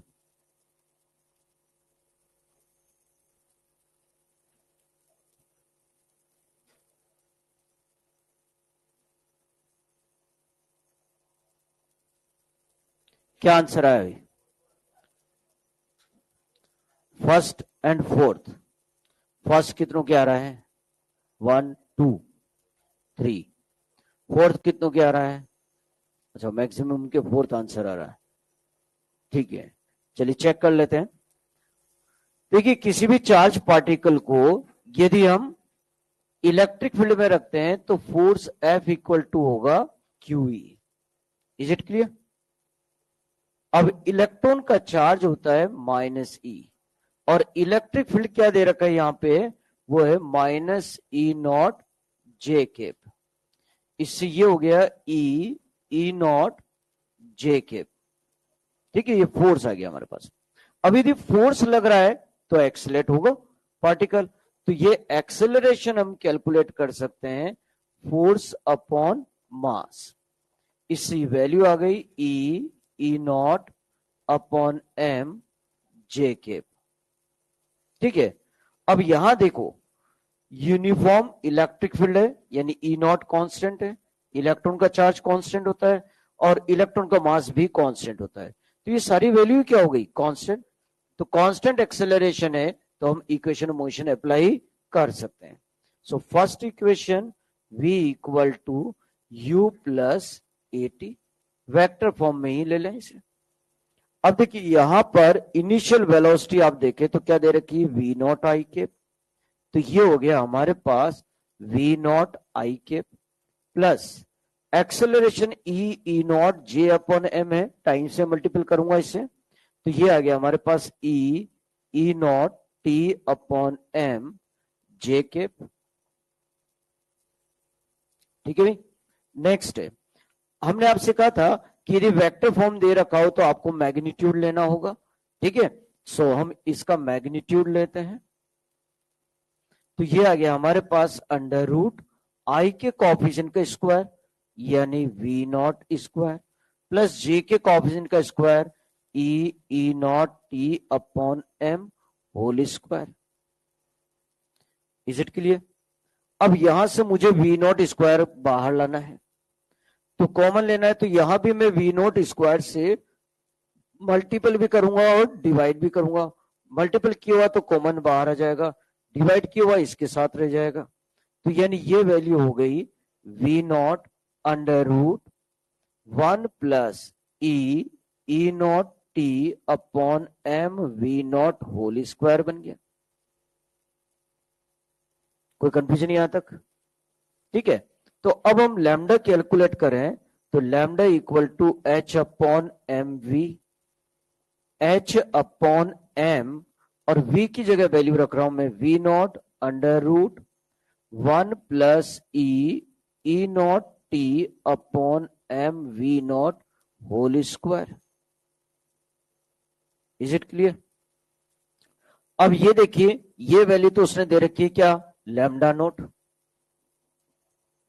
A: क्या आंसर आया? First and fourth. फर्स्ट कितनों के आ रहा है? 1 2 3। फोर्थ कितनों के आ रहा है? अच्छा, मैक्सिमम के फोर्थ आंसर आ रहा है। ठीक है, चलिए चेक कर लेते हैं। देखिए, किसी भी चार्ज पार्टिकल को यदि हम इलेक्ट्रिक फील्ड में रखते हैं तो फोर्स F इक्वल टू होगा QE। Is it clear? अब इलेक्ट्रॉन का चार्ज होता है -E और इलेक्ट्रिक फील्ड क्या दे रखा है यहां पे? वो है -E नॉट J कैप। इससे ये हो गया E नॉट J कैप। ठीक है, ये फोर्स आ गया हमारे पास। अब यदि फोर्स लग रहा है तो एक्सेलरेट होगा पार्टिकल, तो ये एक्सेलरेशन हम कैलकुलेट कर सकते हैं फोर्स अपॉन मास। इसकी वैल्यू आ गई E naught upon M J cap. ठीक है, अब यहां देखो, यूनिफॉर्म इलेक्ट्रिक फील्ड है, यानी ई नॉट कॉन्स्टेंट है, इलेक्ट्रॉन का चार्ज कॉन्स्टेंट होता है और इलेक्ट्रॉन का मास भी कॉन्स्टेंट होता है, तो ये सारी वैल्यू क्या हो गई? कॉन्स्टेंट। तो कॉन्स्टेंट एक्सेलरेशन है तो हम इक्वेशन ऑफ मोशन अप्लाई कर सकते हैं। So first equation v equal to u plus AT, vector form में ही ले लें इसे। अब देखिए यहां पर इनिशियल वेलोसिटी आप देखें तो क्या दे रखी है, v नॉट आई कैप, तो ये हो गया हमारे पास v naught I cap plus acceleration E naught J upon M है, टाइम से मल्टीपल करूंगा इसे, तो ये आ गया हमारे पास E naught T upon M J cap. ठीक है भाई। नेक्स्ट है, हमने आपसे कहा था कि यदि वेक्टर फॉर्म दे रखा हो तो आपको मैग्नीट्यूड लेना होगा। ठीक है, सो हम इसका मैग्नीट्यूड लेते हैं, तो ये आ गया हमारे पास अंडर रूट आई के कोएफिशिएंट का स्क्वायर यानी V naught square plus J के कोएफिशिएंट का square E naught T upon M whole square. Is it clear? अब यहां से मुझे वी नॉट स्क्वायर बाहर लाना है, तो कॉमन लेना है, तो यहां भी मैं वी नॉट स्क्वायर से मल्टीपल भी करूंगा और डिवाइड भी करूंगा। मल्टीपल किया हुआ तो कॉमन बाहर आ जाएगा, डिवाइड किया हुआ इसके साथ रह जाएगा, तो यानी ये वैल्यू हो गई V naught under root 1 plus E naught T upon M V naught whole square बन गया। कोई कंफ्यूजन यहां तक? ठीक है, तो अब हम लैम्डा कैलकुलेट करें तो lambda equal to H upon M V, H upon M और v की जगह वैल्यू रख रहा हूं मैं V naught under root 1 plus E naught T upon M V naught whole square. Is it clear? अब ये देखिए ये वैल्यू तो उसने दे रखी है क्या, लैम्डा नोट,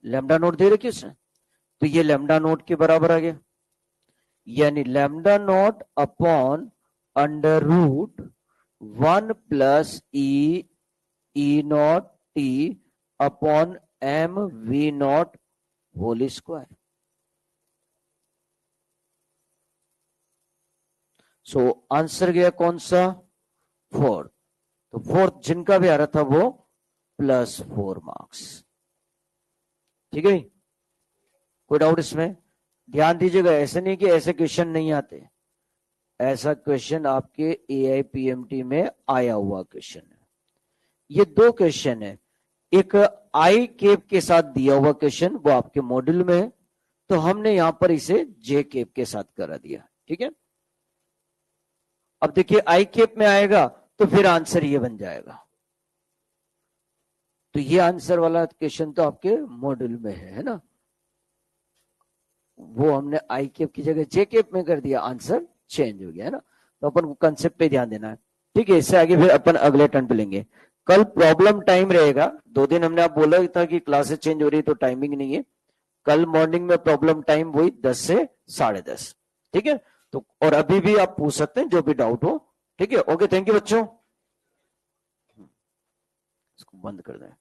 A: लैम्डा नोट दे रखी है उसने, तो ये लैम्डा नोट के बराबर आ गया, यानी lambda naught upon under root 1 plus E naught T upon M V naught whole square. So answer गया कौन सा, 4, तो फोर्थ जिनका भी आ रहा था वो +4 मार्क्स। ठीक है, कोई डाउट इसमें? ध्यान दीजिएगा, ऐसे नहीं कि ऐसे क्वेश्चन नहीं आते, ऐसा क्वेश्चन आपके AIPMT में आया हुआ क्वेश्चन है। ये 2 क्वेश्चन है, एक आई केप के साथ दिया हुआ क्वेश्चन वो आपके मॉड्यूल में है, तो हमने यहां पर इसे जे केप के साथ करा दिया। ठीक है, अब देखिए आई केप में आएगा तो फिर आंसर ये बन जाएगा, तो ये आंसर वाला क्वेश्चन तो आपके मॉड्यूल में है ना, वो हमने आई केप की जगह जे केप में कर दिया, आंसर चेंज हो गया है ना, तो अपन को कंसेप्ट पे ध्यान देना है। ठीक है, इससे आगे फिर अपन अगले टर्न पे लेंगे। कल प्रॉब्लम टाइम रहेगा, 2 दिन हमने आप बोला था कि क्लासेस चेंज हो रही है तो टाइमिंग नहीं है, कल मॉर्निंग में प्रॉब्लम टाइम वही 10 से 10:30। ठीक है, तो और अभी भी आप पूछ सकते हैं जो भी डाउट हो। ठीक है, ओके, थैंक यू बच्चों, इसको बंद कर दें।